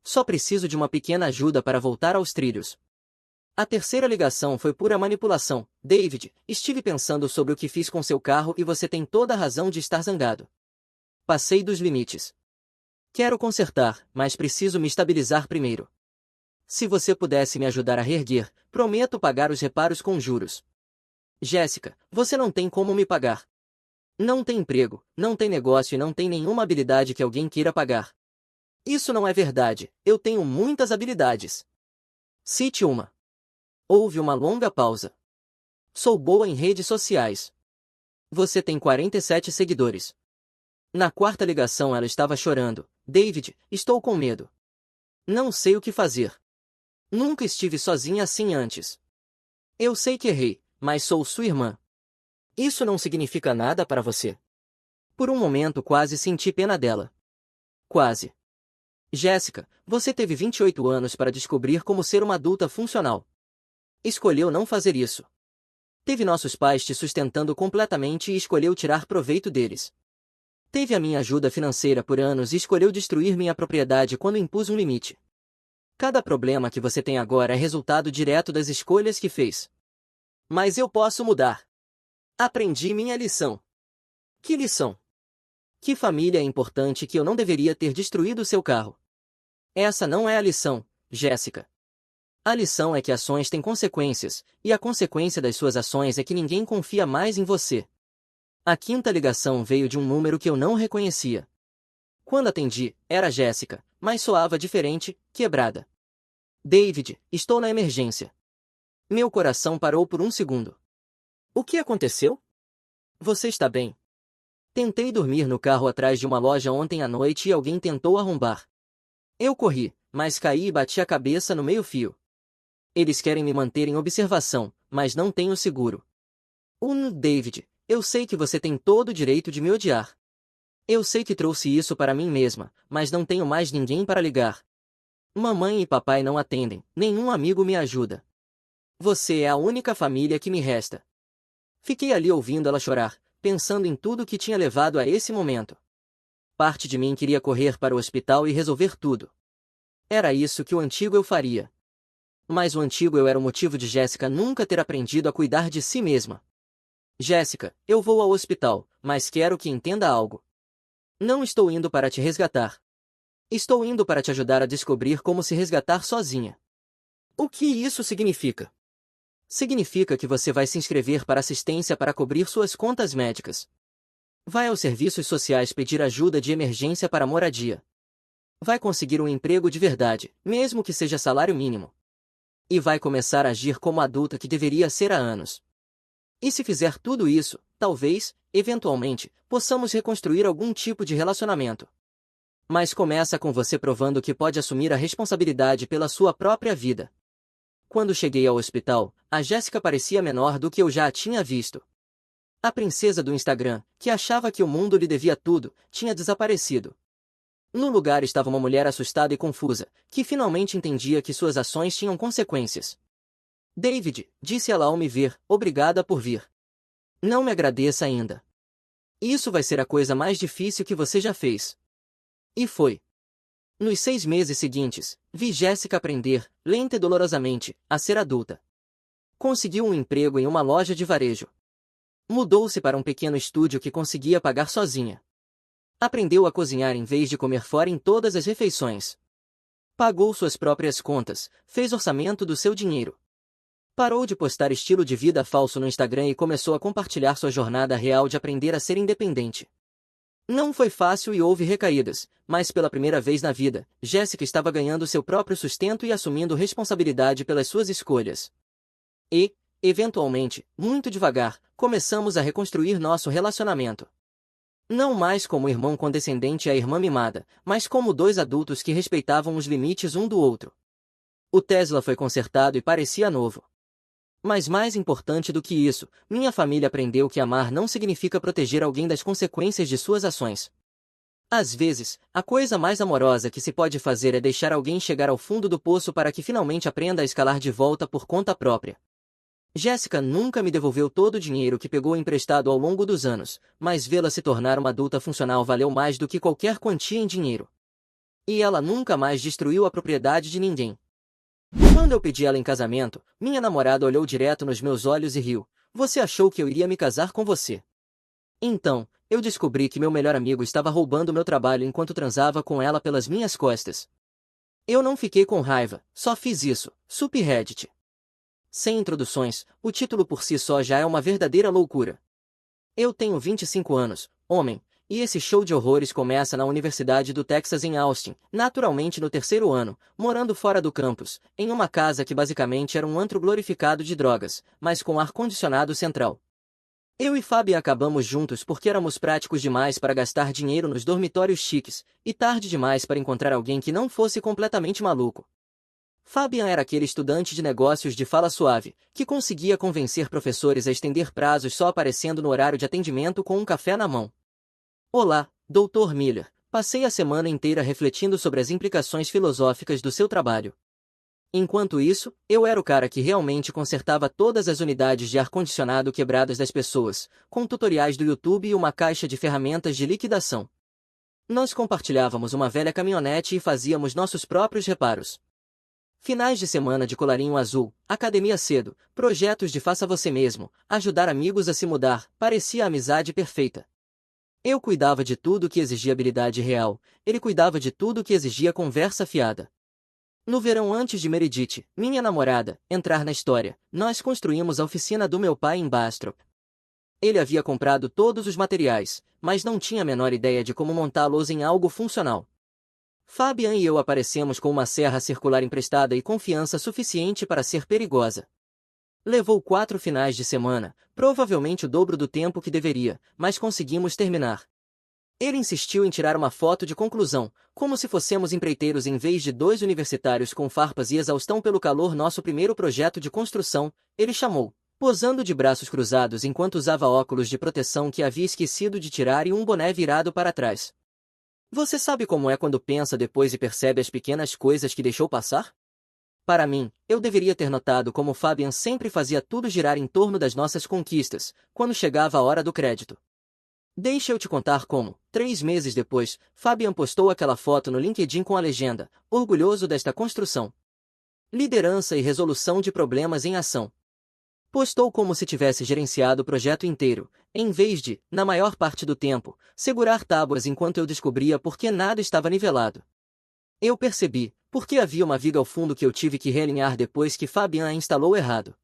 Só preciso de uma pequena ajuda para voltar aos trilhos. A terceira ligação foi pura manipulação. David, estive pensando sobre o que fiz com seu carro e você tem toda a razão de estar zangado. Passei dos limites. Quero consertar, mas preciso me estabilizar primeiro. Se você pudesse me ajudar a reerguer, prometo pagar os reparos com juros. Jéssica, você não tem como me pagar. Não tem emprego, não tem negócio e não tem nenhuma habilidade que alguém queira pagar. Isso não é verdade, eu tenho muitas habilidades. Cite uma. Houve uma longa pausa. Sou boa em redes sociais. Você tem 47 seguidores. Na quarta ligação ela estava chorando. David, estou com medo. Não sei o que fazer. Nunca estive sozinha assim antes. Eu sei que errei, mas sou sua irmã. Isso não significa nada para você. Por um momento quase senti pena dela. Quase. Jéssica, você teve 28 anos para descobrir como ser uma adulta funcional. Escolheu não fazer isso. Teve nossos pais te sustentando completamente e escolheu tirar proveito deles. Teve a minha ajuda financeira por anos e escolheu destruir minha propriedade quando impus um limite. Cada problema que você tem agora é resultado direto das escolhas que fez. Mas eu posso mudar. Aprendi minha lição. Que lição? Que família é importante que eu não deveria ter destruído seu carro. Essa não é a lição, Jéssica. A lição é que ações têm consequências, e a consequência das suas ações é que ninguém confia mais em você. A quinta ligação veio de um número que eu não reconhecia. Quando atendi, era Jéssica, mas soava diferente, quebrada. David, estou na emergência. Meu coração parou por um segundo. O que aconteceu? Você está bem? Tentei dormir no carro atrás de uma loja ontem à noite e alguém tentou arrombar. Eu corri, mas caí e bati a cabeça no meio-fio. Eles querem me manter em observação, mas não tenho seguro. David, eu sei que você tem todo o direito de me odiar. Eu sei que trouxe isso para mim mesma, mas não tenho mais ninguém para ligar. Mamãe e papai não atendem, nenhum amigo me ajuda. Você é a única família que me resta. Fiquei ali ouvindo ela chorar, pensando em tudo que tinha levado a esse momento. Parte de mim queria correr para o hospital e resolver tudo. Era isso que o antigo eu faria. Mas o antigo eu era o motivo de Jéssica nunca ter aprendido a cuidar de si mesma. Jéssica, eu vou ao hospital, mas quero que entenda algo. Não estou indo para te resgatar. Estou indo para te ajudar a descobrir como se resgatar sozinha. O que isso significa? Significa que você vai se inscrever para assistência para cobrir suas contas médicas. Vai aos serviços sociais pedir ajuda de emergência para moradia. Vai conseguir um emprego de verdade, mesmo que seja salário mínimo. E vai começar a agir como a adulta que deveria ser há anos. E se fizer tudo isso, talvez, eventualmente, possamos reconstruir algum tipo de relacionamento. Mas começa com você provando que pode assumir a responsabilidade pela sua própria vida. Quando cheguei ao hospital, a Jéssica parecia menor do que eu já a tinha visto. A princesa do Instagram, que achava que o mundo lhe devia tudo, tinha desaparecido. No lugar estava uma mulher assustada e confusa, que finalmente entendia que suas ações tinham consequências. David, disse ela ao me ver, obrigada por vir. Não me agradeça ainda. Isso vai ser a coisa mais difícil que você já fez. E foi. Nos 6 meses seguintes, vi Jéssica aprender, lenta e dolorosamente, a ser adulta. Conseguiu um emprego em uma loja de varejo. Mudou-se para um pequeno estúdio que conseguia pagar sozinha. Aprendeu a cozinhar em vez de comer fora em todas as refeições. Pagou suas próprias contas, fez orçamento do seu dinheiro. Parou de postar estilo de vida falso no Instagram e começou a compartilhar sua jornada real de aprender a ser independente. Não foi fácil e houve recaídas, mas pela primeira vez na vida, Jéssica estava ganhando seu próprio sustento e assumindo responsabilidade pelas suas escolhas. E, eventualmente, muito devagar, começamos a reconstruir nosso relacionamento. Não mais como irmão condescendente e a irmã mimada, mas como 2 adultos que respeitavam os limites um do outro. O Tesla foi consertado e parecia novo. Mas mais importante do que isso, minha família aprendeu que amar não significa proteger alguém das consequências de suas ações. Às vezes, a coisa mais amorosa que se pode fazer é deixar alguém chegar ao fundo do poço para que finalmente aprenda a escalar de volta por conta própria. Jéssica nunca me devolveu todo o dinheiro que pegou emprestado ao longo dos anos, mas vê-la se tornar uma adulta funcional valeu mais do que qualquer quantia em dinheiro. E ela nunca mais destruiu a propriedade de ninguém. Quando eu pedi ela em casamento, minha namorada olhou direto nos meus olhos e riu. Você achou que eu iria me casar com você? Então, eu descobri que meu melhor amigo estava roubando meu trabalho enquanto transava com ela pelas minhas costas. Eu não fiquei com raiva, só fiz isso, subreddit. Sem introduções, o título por si só já é uma verdadeira loucura. Eu tenho 25 anos, homem, e esse show de horrores começa na Universidade do Texas em Austin, naturalmente no 3º ano, morando fora do campus, em uma casa que basicamente era um antro glorificado de drogas, mas com ar-condicionado central. Eu e Fabi acabamos juntos porque éramos práticos demais para gastar dinheiro nos dormitórios chiques, e tarde demais para encontrar alguém que não fosse completamente maluco. Fabian era aquele estudante de negócios de fala suave, que conseguia convencer professores a estender prazos só aparecendo no horário de atendimento com um café na mão. Olá, Dr. Miller. Passei a semana inteira refletindo sobre as implicações filosóficas do seu trabalho. Enquanto isso, eu era o cara que realmente consertava todas as unidades de ar-condicionado quebradas das pessoas, com tutoriais do YouTube e uma caixa de ferramentas de liquidação. Nós compartilhávamos uma velha caminhonete e fazíamos nossos próprios reparos. Finais de semana de colarinho azul, academia cedo, projetos de faça você mesmo, ajudar amigos a se mudar, parecia a amizade perfeita. Eu cuidava de tudo que exigia habilidade real, ele cuidava de tudo que exigia conversa fiada. No verão antes de Meredith, minha namorada, entrar na história, nós construímos a oficina do meu pai em Bastrop. Ele havia comprado todos os materiais, mas não tinha a menor ideia de como montá-los em algo funcional. Fabian e eu aparecemos com uma serra circular emprestada e confiança suficiente para ser perigosa. Levou 4 finais de semana, provavelmente o dobro do tempo que deveria, mas conseguimos terminar. Ele insistiu em tirar uma foto de conclusão, como se fossemos empreiteiros em vez de 2 universitários com farpas e exaustão pelo calor. Nosso primeiro projeto de construção, ele chamou, posando de braços cruzados enquanto usava óculos de proteção que havia esquecido de tirar e um boné virado para trás. Você sabe como é quando pensa depois e percebe as pequenas coisas que deixou passar? Para mim, eu deveria ter notado como Fabian sempre fazia tudo girar em torno das nossas conquistas, quando chegava a hora do crédito. Deixa eu te contar como, 3 meses depois, Fabian postou aquela foto no LinkedIn com a legenda, orgulhoso desta construção. Liderança e resolução de problemas em ação. Postou como se tivesse gerenciado o projeto inteiro, em vez de, na maior parte do tempo, segurar tábuas enquanto eu descobria por que nada estava nivelado. Eu percebi, porque havia uma viga ao fundo que eu tive que realinhar depois que Fabian a instalou errado.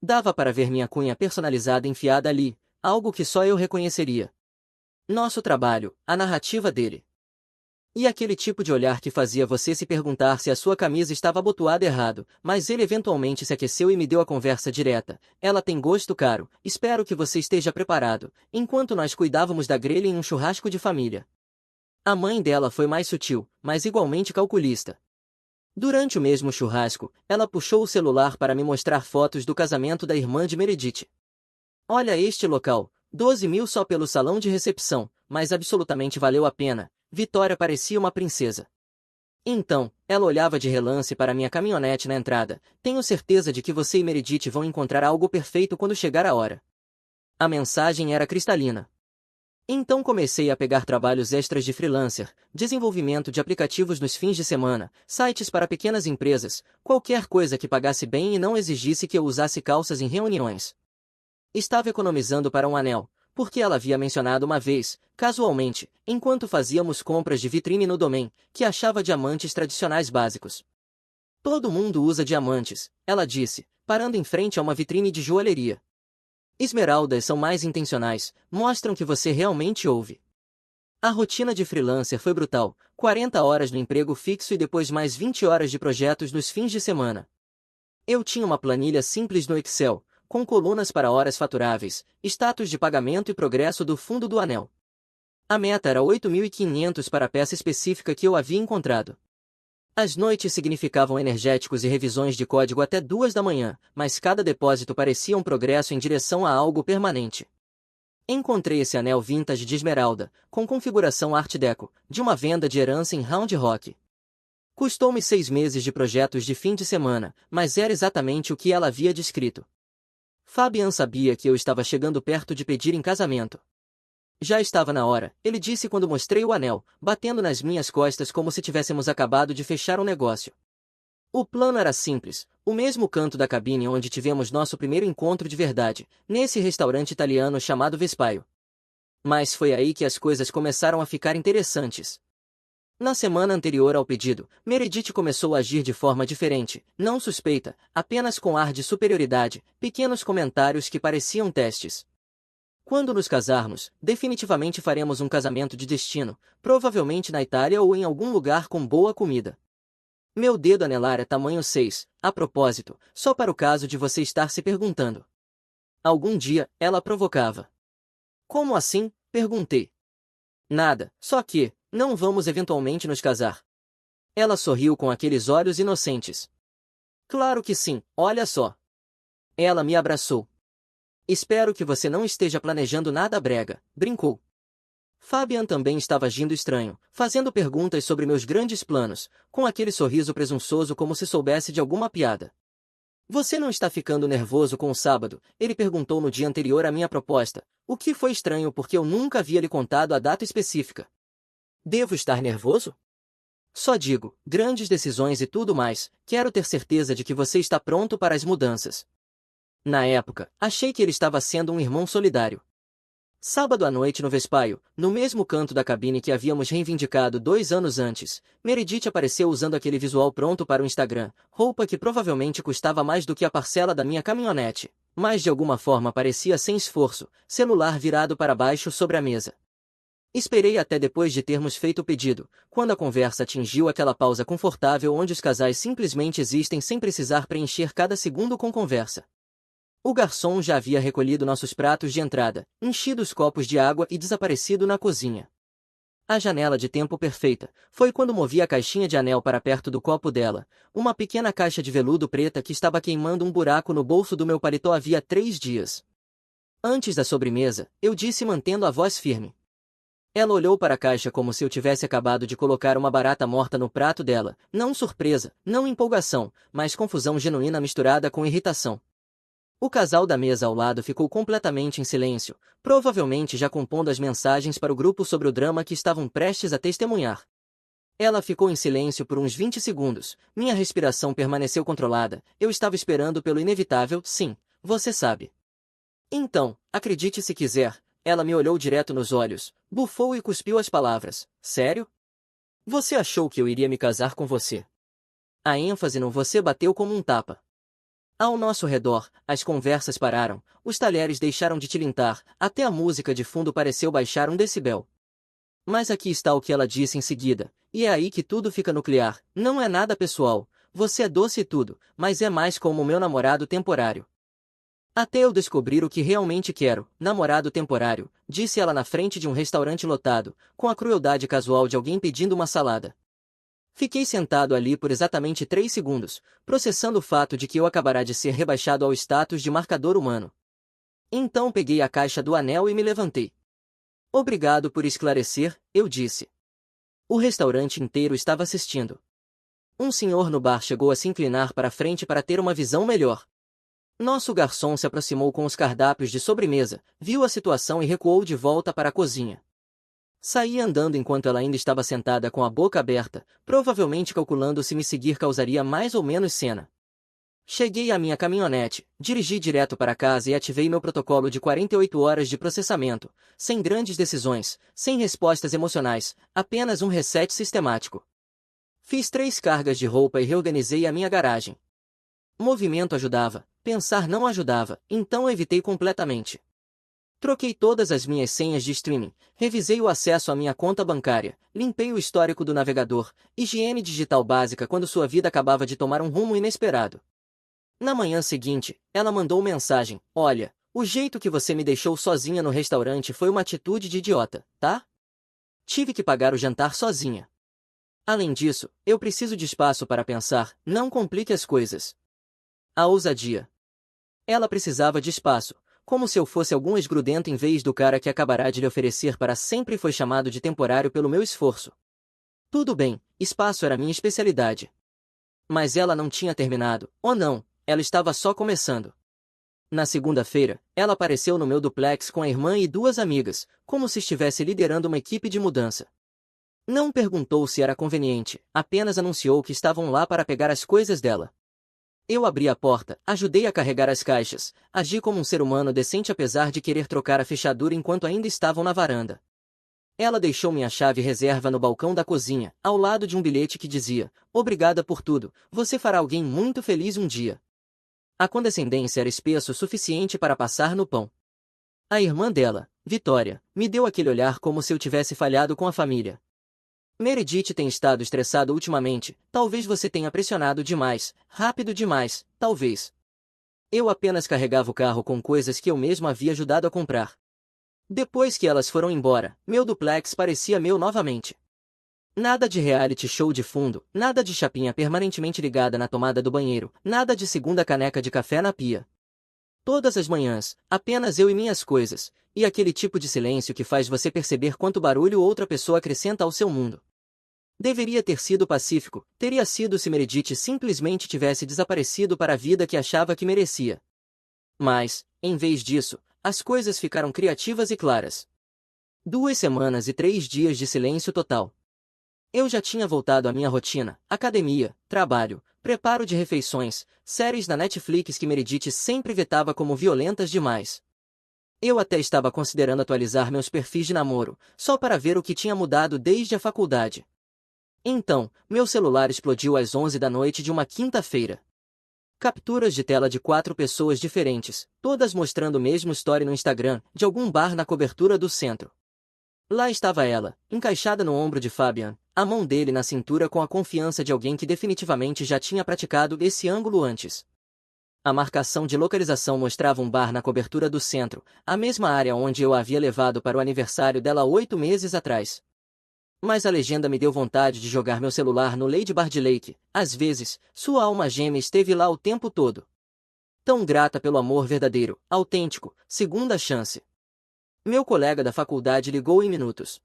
Dava para ver minha cunha personalizada enfiada ali, algo que só eu reconheceria. Nosso trabalho, a narrativa dele. E aquele tipo de olhar que fazia você se perguntar se a sua camisa estava abotoada errado, mas ele eventualmente se aqueceu e me deu a conversa direta. Ela tem gosto caro, espero que você esteja preparado, enquanto nós cuidávamos da grelha em um churrasco de família. A mãe dela foi mais sutil, mas igualmente calculista. Durante o mesmo churrasco, ela puxou o celular para me mostrar fotos do casamento da irmã de Meredith. Olha este local, 12 mil só pelo salão de recepção, mas absolutamente valeu a pena. Vitória parecia uma princesa. Então, ela olhava de relance para minha caminhonete na entrada. Tenho certeza de que você e Meredith vão encontrar algo perfeito quando chegar a hora. A mensagem era cristalina. Então comecei a pegar trabalhos extras de freelancer, desenvolvimento de aplicativos nos fins de semana, sites para pequenas empresas, qualquer coisa que pagasse bem e não exigisse que eu usasse calças em reuniões. Estava economizando para um anel, porque ela havia mencionado uma vez, casualmente, enquanto fazíamos compras de vitrine no domain, que achava diamantes tradicionais básicos. Todo mundo usa diamantes, ela disse, parando em frente a uma vitrine de joalheria. Esmeraldas são mais intencionais, mostram que você realmente ouve. A rotina de freelancer foi brutal, 40 horas no emprego fixo e depois mais 20 horas de projetos nos fins de semana. Eu tinha uma planilha simples no Excel, com colunas para horas faturáveis, status de pagamento e progresso do fundo do anel. A meta era 8.500 para a peça específica que eu havia encontrado. As noites significavam energéticos e revisões de código até 2 da manhã, mas cada depósito parecia um progresso em direção a algo permanente. Encontrei esse anel vintage de esmeralda, com configuração Art Deco, de uma venda de herança em Round Rock. Custou-me 6 meses de projetos de fim de semana, mas era exatamente o que ela havia descrito. Fabian sabia que eu estava chegando perto de pedir em casamento. Já estava na hora, ele disse quando mostrei o anel, batendo nas minhas costas como se tivéssemos acabado de fechar um negócio. O plano era simples, o mesmo canto da cabine onde tivemos nosso primeiro encontro de verdade, nesse restaurante italiano chamado Vespaio. Mas foi aí que as coisas começaram a ficar interessantes. Na semana anterior ao pedido, Meredith começou a agir de forma diferente, não suspeita, apenas com ar de superioridade, pequenos comentários que pareciam testes. Quando nos casarmos, definitivamente faremos um casamento de destino, provavelmente na Itália ou em algum lugar com boa comida. Meu dedo anelar é tamanho 6, a propósito, só para o caso de você estar se perguntando. Algum dia, ela provocava. Como assim? Perguntei. Nada, só que, não vamos eventualmente nos casar. Ela sorriu com aqueles olhos inocentes. Claro que sim, olha só. Ela me abraçou. Espero que você não esteja planejando nada brega, brincou. Fabian também estava agindo estranho, fazendo perguntas sobre meus grandes planos, com aquele sorriso presunçoso como se soubesse de alguma piada. Você não está ficando nervoso com o sábado? Ele perguntou no dia anterior à minha proposta, o que foi estranho porque eu nunca havia lhe contado a data específica. Devo estar nervoso? Só digo, grandes decisões e tudo mais, quero ter certeza de que você está pronto para as mudanças. Na época, achei que ele estava sendo um irmão solidário. Sábado à noite no Vespaio, no mesmo canto da cabine que havíamos reivindicado 2 anos antes, Meredith apareceu usando aquele visual pronto para o Instagram, roupa que provavelmente custava mais do que a parcela da minha caminhonete, mas de alguma forma parecia sem esforço, celular virado para baixo sobre a mesa. Esperei até depois de termos feito o pedido, quando a conversa atingiu aquela pausa confortável onde os casais simplesmente existem sem precisar preencher cada segundo com conversa. O garçom já havia recolhido nossos pratos de entrada, enchido os copos de água e desaparecido na cozinha. A janela de tempo perfeita foi quando movi a caixinha de anel para perto do copo dela, uma pequena caixa de veludo preta que estava queimando um buraco no bolso do meu paletó havia 3 dias. Antes da sobremesa, eu disse mantendo a voz firme. Ela olhou para a caixa como se eu tivesse acabado de colocar uma barata morta no prato dela, não surpresa, não empolgação, mas confusão genuína misturada com irritação. O casal da mesa ao lado ficou completamente em silêncio, provavelmente já compondo as mensagens para o grupo sobre o drama que estavam prestes a testemunhar. Ela ficou em silêncio por uns 20 segundos, minha respiração permaneceu controlada, eu estava esperando pelo inevitável, sim, você sabe. Então, acredite se quiser, ela me olhou direto nos olhos, bufou e cuspiu as palavras, sério? Você achou que eu iria me casar com você? A ênfase no você bateu como um tapa. Ao nosso redor, as conversas pararam, os talheres deixaram de tilintar, até a música de fundo pareceu baixar um decibel. Mas aqui está o que ela disse em seguida, e é aí que tudo fica nuclear, não é nada pessoal, você é doce e tudo, mas é mais como meu namorado temporário. Até eu descobrir o que realmente quero, namorado temporário, disse ela na frente de um restaurante lotado, com a crueldade casual de alguém pedindo uma salada. Fiquei sentado ali por exatamente 3 segundos, processando o fato de que eu acabará de ser rebaixado ao status de marcador humano. Então peguei a caixa do anel e me levantei. Obrigado por esclarecer, eu disse. O restaurante inteiro estava assistindo. Um senhor no bar chegou a se inclinar para a frente para ter uma visão melhor. Nosso garçom se aproximou com os cardápios de sobremesa, viu a situação e recuou de volta para a cozinha. Saí andando enquanto ela ainda estava sentada com a boca aberta, provavelmente calculando se me seguir causaria mais ou menos cena. Cheguei à minha caminhonete, dirigi direto para casa e ativei meu protocolo de 48 horas de processamento, sem grandes decisões, sem respostas emocionais, apenas um reset sistemático. Fiz 3 cargas de roupa e reorganizei a minha garagem. Movimento ajudava, pensar não ajudava, então evitei completamente. Troquei todas as minhas senhas de streaming, revisei o acesso à minha conta bancária, limpei o histórico do navegador, higiene digital básica quando sua vida acabava de tomar um rumo inesperado. Na manhã seguinte, ela mandou mensagem, olha, o jeito que você me deixou sozinha no restaurante foi uma atitude de idiota, tá? Tive que pagar o jantar sozinha. Além disso, eu preciso de espaço para pensar, não complique as coisas. A ousadia. Ela precisava de espaço, como se eu fosse algum esgrudento em vez do cara que acabará de lhe oferecer para sempre foi chamado de temporário pelo meu esforço. Tudo bem, espaço era minha especialidade. Mas ela não tinha terminado, ou não, ela estava só começando. Na segunda-feira, ela apareceu no meu duplex com a irmã e 2 amigas, como se estivesse liderando uma equipe de mudança. Não perguntou se era conveniente, apenas anunciou que estavam lá para pegar as coisas dela. Eu abri a porta, ajudei a carregar as caixas, agi como um ser humano decente apesar de querer trocar a fechadura enquanto ainda estavam na varanda. Ela deixou minha chave reserva no balcão da cozinha, ao lado de um bilhete que dizia, obrigada por tudo, você fará alguém muito feliz um dia. A condescendência era espesso o suficiente para passar no pão. A irmã dela, Vitória, me deu aquele olhar como se eu tivesse falhado com a família. Meredith tem estado estressado ultimamente, talvez você tenha pressionado demais, rápido demais, talvez. Eu apenas carregava o carro com coisas que eu mesmo havia ajudado a comprar. Depois que elas foram embora, meu duplex parecia meu novamente. Nada de reality show de fundo, nada de chapinha permanentemente ligada na tomada do banheiro, nada de segunda caneca de café na pia. Todas as manhãs, apenas eu e minhas coisas, e aquele tipo de silêncio que faz você perceber quanto barulho outra pessoa acrescenta ao seu mundo. Deveria ter sido pacífico, teria sido se Meredith simplesmente tivesse desaparecido para a vida que achava que merecia. Mas, em vez disso, as coisas ficaram criativas e claras. 2 semanas e 3 dias de silêncio total. Eu já tinha voltado à minha rotina, academia, trabalho, preparo de refeições, séries na Netflix que Meredith sempre vetava como violentas demais. Eu até estava considerando atualizar meus perfis de namoro, só para ver o que tinha mudado desde a faculdade. Então, meu celular explodiu às 11 da noite de uma quinta-feira. Capturas de tela de 4 pessoas diferentes, todas mostrando o mesmo story no Instagram, de algum bar na cobertura do centro. Lá estava ela, encaixada no ombro de Fabian, a mão dele na cintura com a confiança de alguém que definitivamente já tinha praticado esse ângulo antes. A marcação de localização mostrava um bar na cobertura do centro, a mesma área onde eu a havia levado para o aniversário dela 8 meses atrás. Mas a legenda me deu vontade de jogar meu celular no Lady Bird Lake. Às vezes, sua alma gêmea esteve lá o tempo todo. Tão grata pelo amor verdadeiro, autêntico, segunda chance. Meu colega da faculdade ligou em minutos.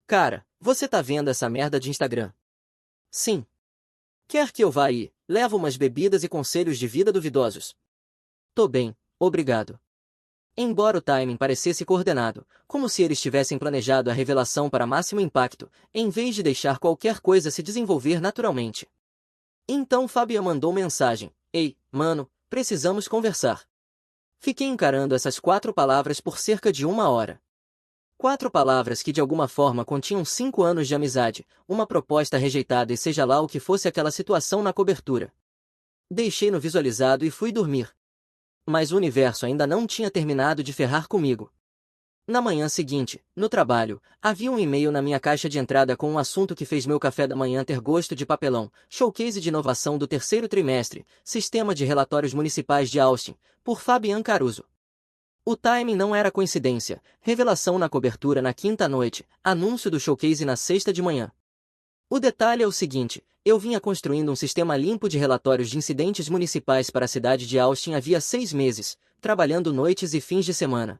Cara, você tá vendo essa merda de Instagram? Sim. Quer que eu vá aí, levo umas bebidas e conselhos de vida duvidosos? Tô bem, obrigado. Embora o timing parecesse coordenado, como se eles tivessem planejado a revelação para máximo impacto, em vez de deixar qualquer coisa se desenvolver naturalmente. Então Fabian mandou mensagem: Ei, mano, precisamos conversar. Fiquei encarando essas 4 palavras por cerca de 1 hora. 4 palavras que de alguma forma continham 5 anos de amizade, uma proposta rejeitada e seja lá o que fosse aquela situação na cobertura. Deixei no visualizado e fui dormir. Mas o universo ainda não tinha terminado de ferrar comigo. Na manhã seguinte, no trabalho, havia um e-mail na minha caixa de entrada com um assunto que fez meu café da manhã ter gosto de papelão: Showcase de inovação do terceiro trimestre, Sistema de Relatórios Municipais de Austin, por Fabian Caruso. O timing não era coincidência, revelação na cobertura na quinta noite, anúncio do showcase na sexta de manhã. O detalhe é o seguinte: eu vinha construindo um sistema limpo de relatórios de incidentes municipais para a cidade de Austin havia 6 meses, trabalhando noites e fins de semana.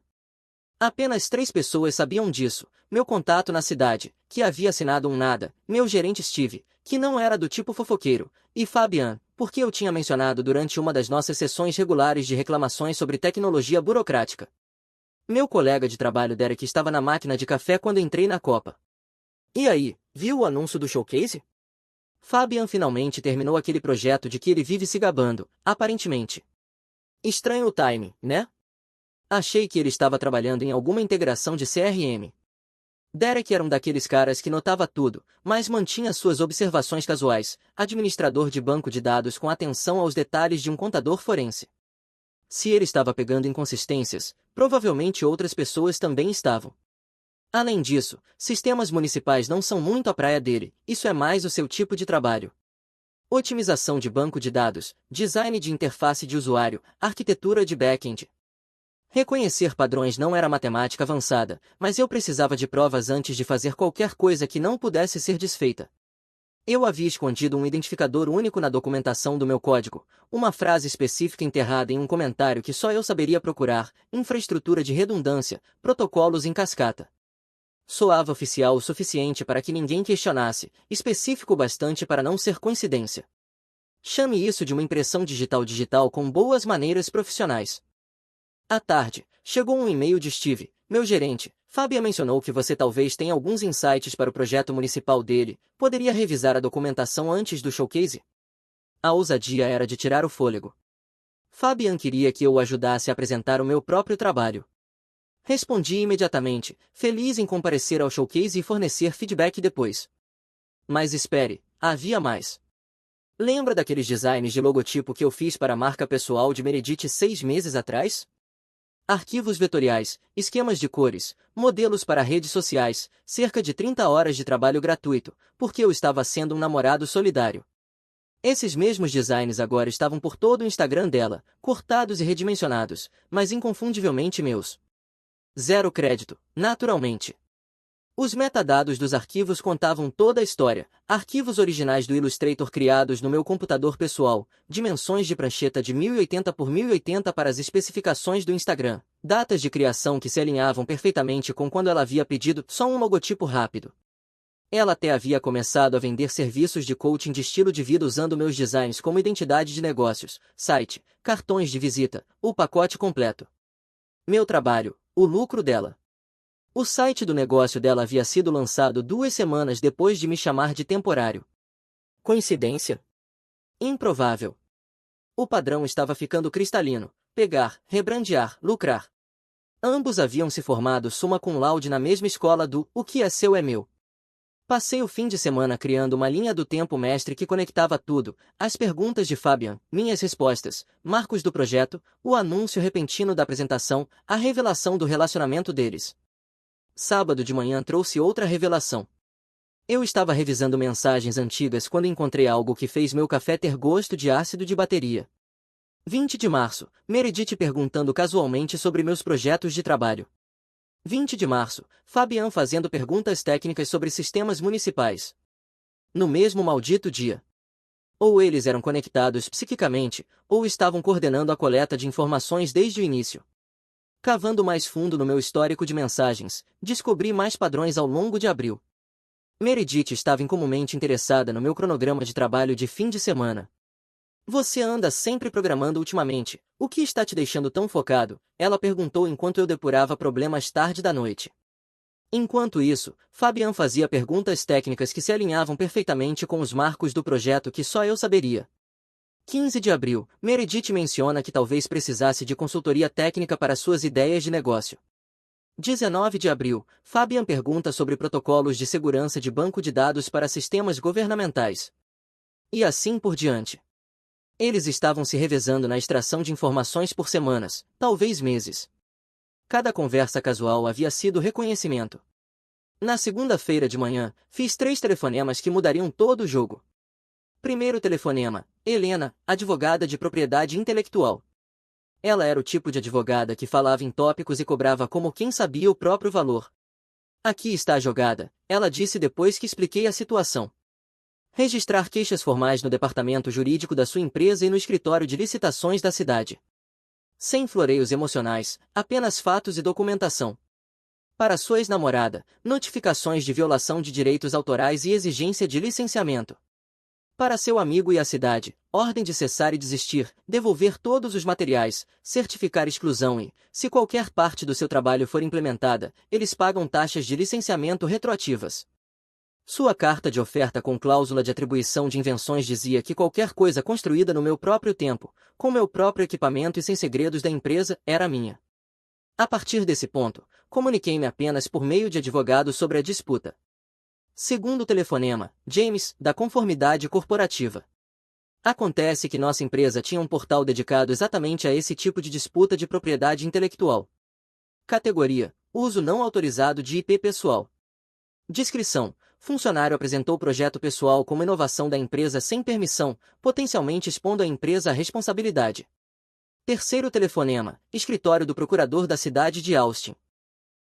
Apenas 3 pessoas sabiam disso: meu contato na cidade, que havia assinado um nada, meu gerente Steve, que não era do tipo fofoqueiro, e Fabian, porque eu tinha mencionado durante uma das nossas sessões regulares de reclamações sobre tecnologia burocrática. Meu colega de trabalho Derek estava na máquina de café quando entrei na copa. E aí, viu o anúncio do showcase? Fabian finalmente terminou aquele projeto de que ele vive se gabando, aparentemente. Estranho o timing, né? Achei que ele estava trabalhando em alguma integração de CRM. Derek era um daqueles caras que notava tudo, mas mantinha suas observações casuais, administrador de banco de dados com atenção aos detalhes de um contador forense. Se ele estava pegando inconsistências, provavelmente outras pessoas também estavam. Além disso, sistemas municipais não são muito a praia dele, isso é mais o seu tipo de trabalho. Otimização de banco de dados, design de interface de usuário, arquitetura de back-end. Reconhecer padrões não era matemática avançada, mas eu precisava de provas antes de fazer qualquer coisa que não pudesse ser desfeita. Eu havia escondido um identificador único na documentação do meu código, uma frase específica enterrada em um comentário que só eu saberia procurar: infraestrutura de redundância, protocolos em cascata. Soava oficial o suficiente para que ninguém questionasse, específico o bastante para não ser coincidência. Chame isso de uma impressão digital com boas maneiras profissionais. À tarde, chegou um e-mail de Steve, meu gerente. Fabian mencionou que você talvez tenha alguns insights para o projeto municipal dele. Poderia revisar a documentação antes do showcase? A ousadia era de tirar o fôlego. Fabian queria que eu o ajudasse a apresentar o meu próprio trabalho. Respondi imediatamente, feliz em comparecer ao showcase e fornecer feedback depois. Mas espere, havia mais. Lembra daqueles designs de logotipo que eu fiz para a marca pessoal de Meredith 6 meses atrás? Arquivos vetoriais, esquemas de cores, modelos para redes sociais, cerca de 30 horas de trabalho gratuito, porque eu estava sendo um namorado solidário. Esses mesmos designs agora estavam por todo o Instagram dela, cortados e redimensionados, mas inconfundivelmente meus. Zero crédito, naturalmente. Os metadados dos arquivos contavam toda a história: arquivos originais do Illustrator criados no meu computador pessoal, dimensões de prancheta de 1080 por 1080 para as especificações do Instagram, datas de criação que se alinhavam perfeitamente com quando ela havia pedido só um logotipo rápido. Ela até havia começado a vender serviços de coaching de estilo de vida usando meus designs como identidade de negócios, site, cartões de visita, o pacote completo. Meu trabalho, o lucro dela. O site do negócio dela havia sido lançado 2 semanas depois de me chamar de temporário. Coincidência? Improvável. O padrão estava ficando cristalino: pegar, rebrandear, lucrar. Ambos haviam se formado summa cum laude na mesma escola do "o que é seu é meu". Passei o fim de semana criando uma linha do tempo mestre que conectava tudo: as perguntas de Fabian, minhas respostas, marcos do projeto, o anúncio repentino da apresentação, a revelação do relacionamento deles. Sábado de manhã trouxe outra revelação. Eu estava revisando mensagens antigas quando encontrei algo que fez meu café ter gosto de ácido de bateria. 20 de março, Meredith perguntando casualmente sobre meus projetos de trabalho. 20 de março, Fabian fazendo perguntas técnicas sobre sistemas municipais. No mesmo maldito dia. Ou eles eram conectados psiquicamente, ou estavam coordenando a coleta de informações desde o início. Cavando mais fundo no meu histórico de mensagens, descobri mais padrões ao longo de abril. Meredith estava incomumente interessada no meu cronograma de trabalho de fim de semana. Você anda sempre programando ultimamente, o que está te deixando tão focado? Ela perguntou enquanto eu depurava problemas tarde da noite. Enquanto isso, Fabian fazia perguntas técnicas que se alinhavam perfeitamente com os marcos do projeto que só eu saberia. 15 de abril, Meredith menciona que talvez precisasse de consultoria técnica para suas ideias de negócio. 19 de abril, Fabian pergunta sobre protocolos de segurança de banco de dados para sistemas governamentais. E assim por diante. Eles estavam se revezando na extração de informações por semanas, talvez meses. Cada conversa casual havia sido reconhecimento. Na segunda-feira de manhã, fiz 3 telefonemas que mudariam todo o jogo. Primeiro telefonema: Helena, advogada de propriedade intelectual. Ela era o tipo de advogada que falava em tópicos e cobrava como quem sabia o próprio valor. Aqui está a jogada, ela disse depois que expliquei a situação. Registrar queixas formais no departamento jurídico da sua empresa e no escritório de licitações da cidade. Sem floreios emocionais, apenas fatos e documentação. Para sua ex-namorada, notificações de violação de direitos autorais e exigência de licenciamento. Para seu amigo e a cidade, ordem de cessar e desistir, devolver todos os materiais, certificar exclusão e, se qualquer parte do seu trabalho for implementada, eles pagam taxas de licenciamento retroativas. Sua carta de oferta com cláusula de atribuição de invenções dizia que qualquer coisa construída no meu próprio tempo, com meu próprio equipamento e sem segredos da empresa, era minha. A partir desse ponto, comuniquei-me apenas por meio de advogado sobre a disputa. Segundo telefonema, James, da conformidade corporativa. Acontece que nossa empresa tinha um portal dedicado exatamente a esse tipo de disputa de propriedade intelectual. Categoria: uso não autorizado de IP pessoal. Descrição: funcionário apresentou projeto pessoal como inovação da empresa sem permissão, potencialmente expondo a empresa à responsabilidade. Terceiro telefonema: escritório do procurador da cidade de Austin.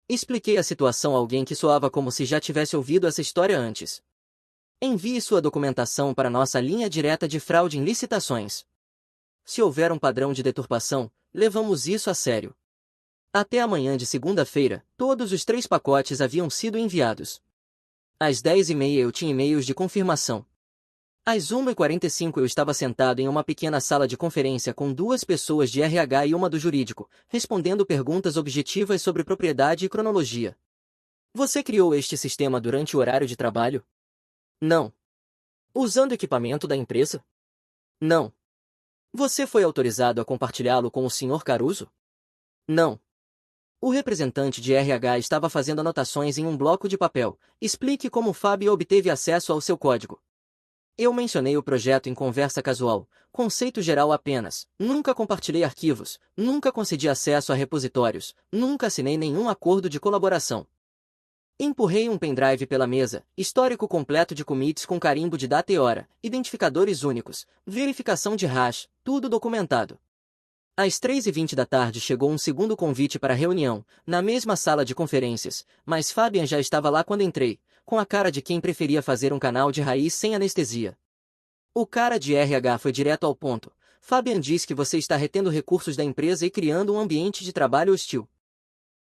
Expliquei a situação a alguém que soava como se já tivesse ouvido essa história antes. Envie sua documentação para nossa linha direta de fraude em licitações. Se houver um padrão de deturpação, levamos isso a sério. Até amanhã de segunda-feira, todos os 3 pacotes haviam sido enviados. Às 10h30 eu tinha e-mails de confirmação. Às 1h45 eu estava sentado em uma pequena sala de conferência com 2 pessoas de RH e uma do jurídico, respondendo perguntas objetivas sobre propriedade e cronologia. Você criou este sistema durante o horário de trabalho? Não. Usando equipamento da empresa? Não. Você foi autorizado a compartilhá-lo com o Sr. Caruso? Não. O representante de RH estava fazendo anotações em um bloco de papel. Explique como Fábio obteve acesso ao seu código. Eu mencionei o projeto em conversa casual, conceito geral apenas, nunca compartilhei arquivos, nunca concedi acesso a repositórios, nunca assinei nenhum acordo de colaboração. Empurrei um pendrive pela mesa, histórico completo de commits com carimbo de data e hora, identificadores únicos, verificação de hash, tudo documentado. Às 3h20 da tarde chegou um segundo convite para reunião, na mesma sala de conferências, mas Fabian já estava lá quando entrei, com a cara de quem preferia fazer um canal de raiz sem anestesia. O cara de RH foi direto ao ponto. Fabian diz que você está retendo recursos da empresa e criando um ambiente de trabalho hostil.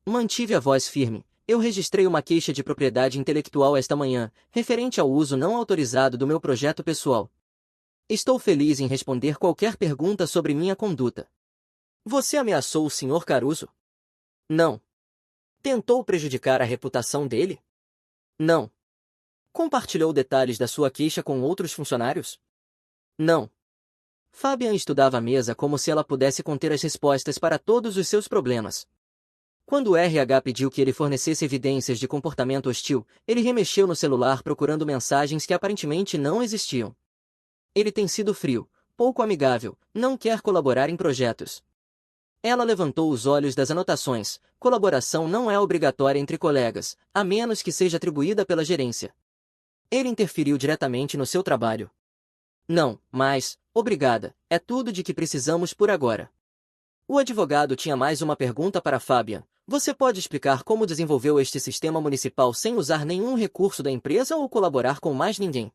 Mantive a voz firme. Eu registrei uma queixa de propriedade intelectual esta manhã, referente ao uso não autorizado do meu projeto pessoal. Estou feliz em responder qualquer pergunta sobre minha conduta. Você ameaçou o Sr. Caruso? Não. Tentou prejudicar a reputação dele? Não. Compartilhou detalhes da sua queixa com outros funcionários? Não. Fabian estudava a mesa como se ela pudesse conter as respostas para todos os seus problemas. Quando o RH pediu que ele fornecesse evidências de comportamento hostil, ele remexeu no celular procurando mensagens que aparentemente não existiam. Ele tem sido frio, pouco amigável, não quer colaborar em projetos. Ela levantou os olhos das anotações. Colaboração não é obrigatória entre colegas, a menos que seja atribuída pela gerência. Ele interferiu diretamente no seu trabalho. Não, mas, obrigada, é tudo de que precisamos por agora. O advogado tinha mais uma pergunta para Fabian. Você pode explicar como desenvolveu este sistema municipal sem usar nenhum recurso da empresa ou colaborar com mais ninguém?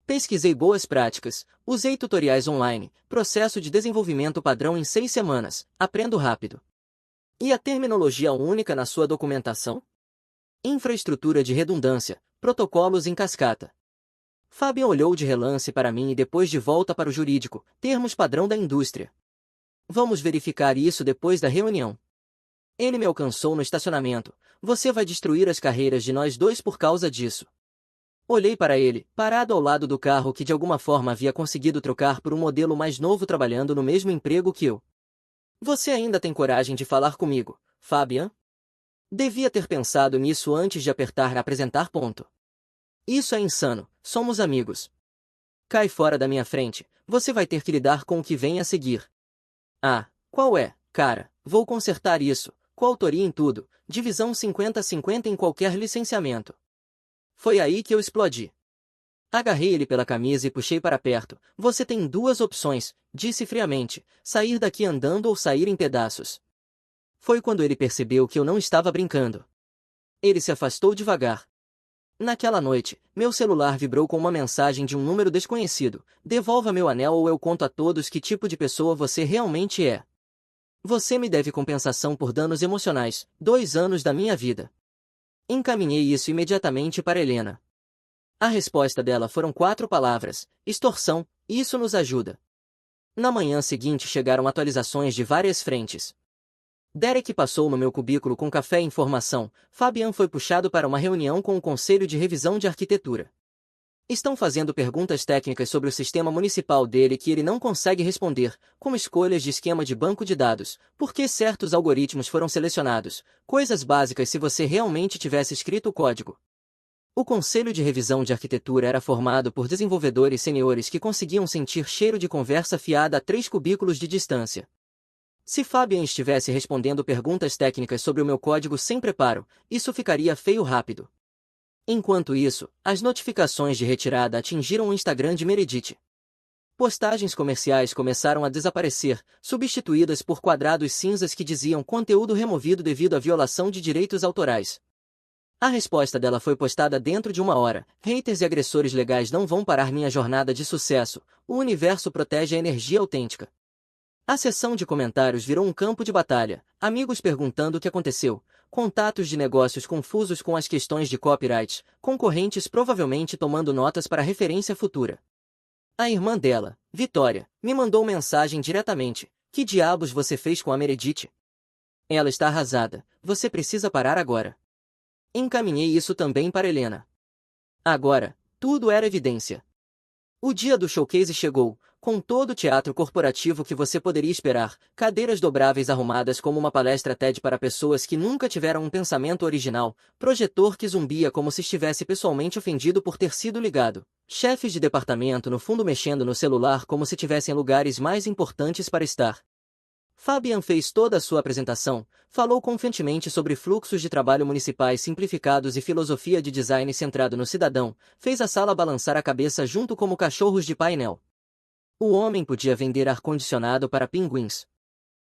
Pesquisei boas práticas, usei tutoriais online, processo de desenvolvimento padrão em 6 semanas, aprendo rápido. E a terminologia única na sua documentação? Infraestrutura de redundância, protocolos em cascata. Fabian olhou de relance para mim e depois de volta para o jurídico, termos padrão da indústria. Vamos verificar isso depois da reunião. Ele me alcançou no estacionamento. Você vai destruir as carreiras de nós dois por causa disso. Olhei para ele, parado ao lado do carro que de alguma forma havia conseguido trocar por um modelo mais novo trabalhando no mesmo emprego que eu. Você ainda tem coragem de falar comigo, Fabian? Devia ter pensado nisso antes de apertar apresentar ponto. Isso é insano, somos amigos. Cai fora da minha frente, você vai ter que lidar com o que vem a seguir. Ah, qual é, cara, vou consertar isso, coautoria em tudo, divisão 50-50 em qualquer licenciamento. Foi aí que eu explodi. Agarrei ele pela camisa e puxei para perto. Você tem duas opções, disse friamente, sair daqui andando ou sair em pedaços. Foi quando ele percebeu que eu não estava brincando. Ele se afastou devagar. Naquela noite, meu celular vibrou com uma mensagem de um número desconhecido. Devolva meu anel ou eu conto a todos que tipo de pessoa você realmente é. Você me deve compensação por danos emocionais, 2 anos da minha vida. Encaminhei isso imediatamente para Helena. A resposta dela foram 4 palavras: extorsão, isso nos ajuda. Na manhã seguinte chegaram atualizações de várias frentes. Derek passou no meu cubículo com café e informação. Fabian foi puxado para uma reunião com o Conselho de Revisão de Arquitetura. Estão fazendo perguntas técnicas sobre o sistema municipal dele que ele não consegue responder, como escolhas de esquema de banco de dados, por que certos algoritmos foram selecionados, coisas básicas se você realmente tivesse escrito o código. O Conselho de Revisão de Arquitetura era formado por desenvolvedores seniores que conseguiam sentir cheiro de conversa fiada a 3 cubículos de distância. Se Fabian estivesse respondendo perguntas técnicas sobre o meu código sem preparo, isso ficaria feio rápido. Enquanto isso, as notificações de retirada atingiram o Instagram de Meredith. Postagens comerciais começaram a desaparecer, substituídas por quadrados cinzas que diziam conteúdo removido devido à violação de direitos autorais. A resposta dela foi postada dentro de 1 hora. Haters e agressores legais não vão parar minha jornada de sucesso. O universo protege a energia autêntica. A seção de comentários virou um campo de batalha, amigos perguntando o que aconteceu, contatos de negócios confusos com as questões de copyright, concorrentes provavelmente tomando notas para referência futura. A irmã dela, Vitória, me mandou mensagem diretamente: que diabos você fez com a Meredith? Ela está arrasada, você precisa parar agora. Encaminhei isso também para Helena. Agora, tudo era evidência. O dia do showcase chegou, com todo o teatro corporativo que você poderia esperar, cadeiras dobráveis arrumadas como uma palestra TED para pessoas que nunca tiveram um pensamento original, projetor que zumbia como se estivesse pessoalmente ofendido por ter sido ligado, chefes de departamento no fundo mexendo no celular como se tivessem lugares mais importantes para estar. Fabian fez toda a sua apresentação, falou confiantemente sobre fluxos de trabalho municipais simplificados e filosofia de design centrado no cidadão, fez a sala balançar a cabeça junto como cachorros de painel. O homem podia vender ar-condicionado para pinguins.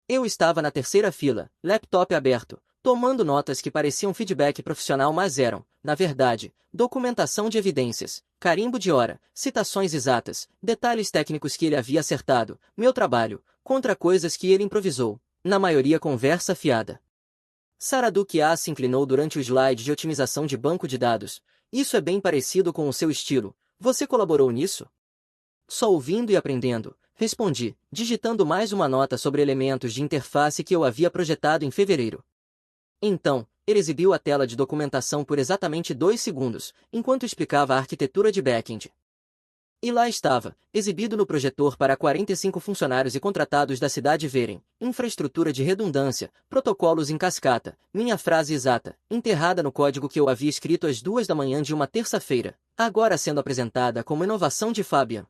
Eu estava na terceira fila, laptop aberto, tomando notas que pareciam feedback profissional mas eram, na verdade, documentação de evidências, carimbo de hora, citações exatas, detalhes técnicos que ele havia acertado, meu trabalho, contra coisas que ele improvisou, na maioria conversa fiada. Saraduque A se inclinou durante o slide de otimização de banco de dados. Isso é bem parecido com o seu estilo. Você colaborou nisso? Só ouvindo e aprendendo, respondi, digitando mais uma nota sobre elementos de interface que eu havia projetado em fevereiro. Então, ele exibiu a tela de documentação por exatamente 2 segundos, enquanto explicava a arquitetura de back-end. E lá estava, exibido no projetor para 45 funcionários e contratados da cidade verem, infraestrutura de redundância, protocolos em cascata, minha frase exata, enterrada no código que eu havia escrito às 2 da manhã de uma terça-feira, agora sendo apresentada como inovação de Fabian.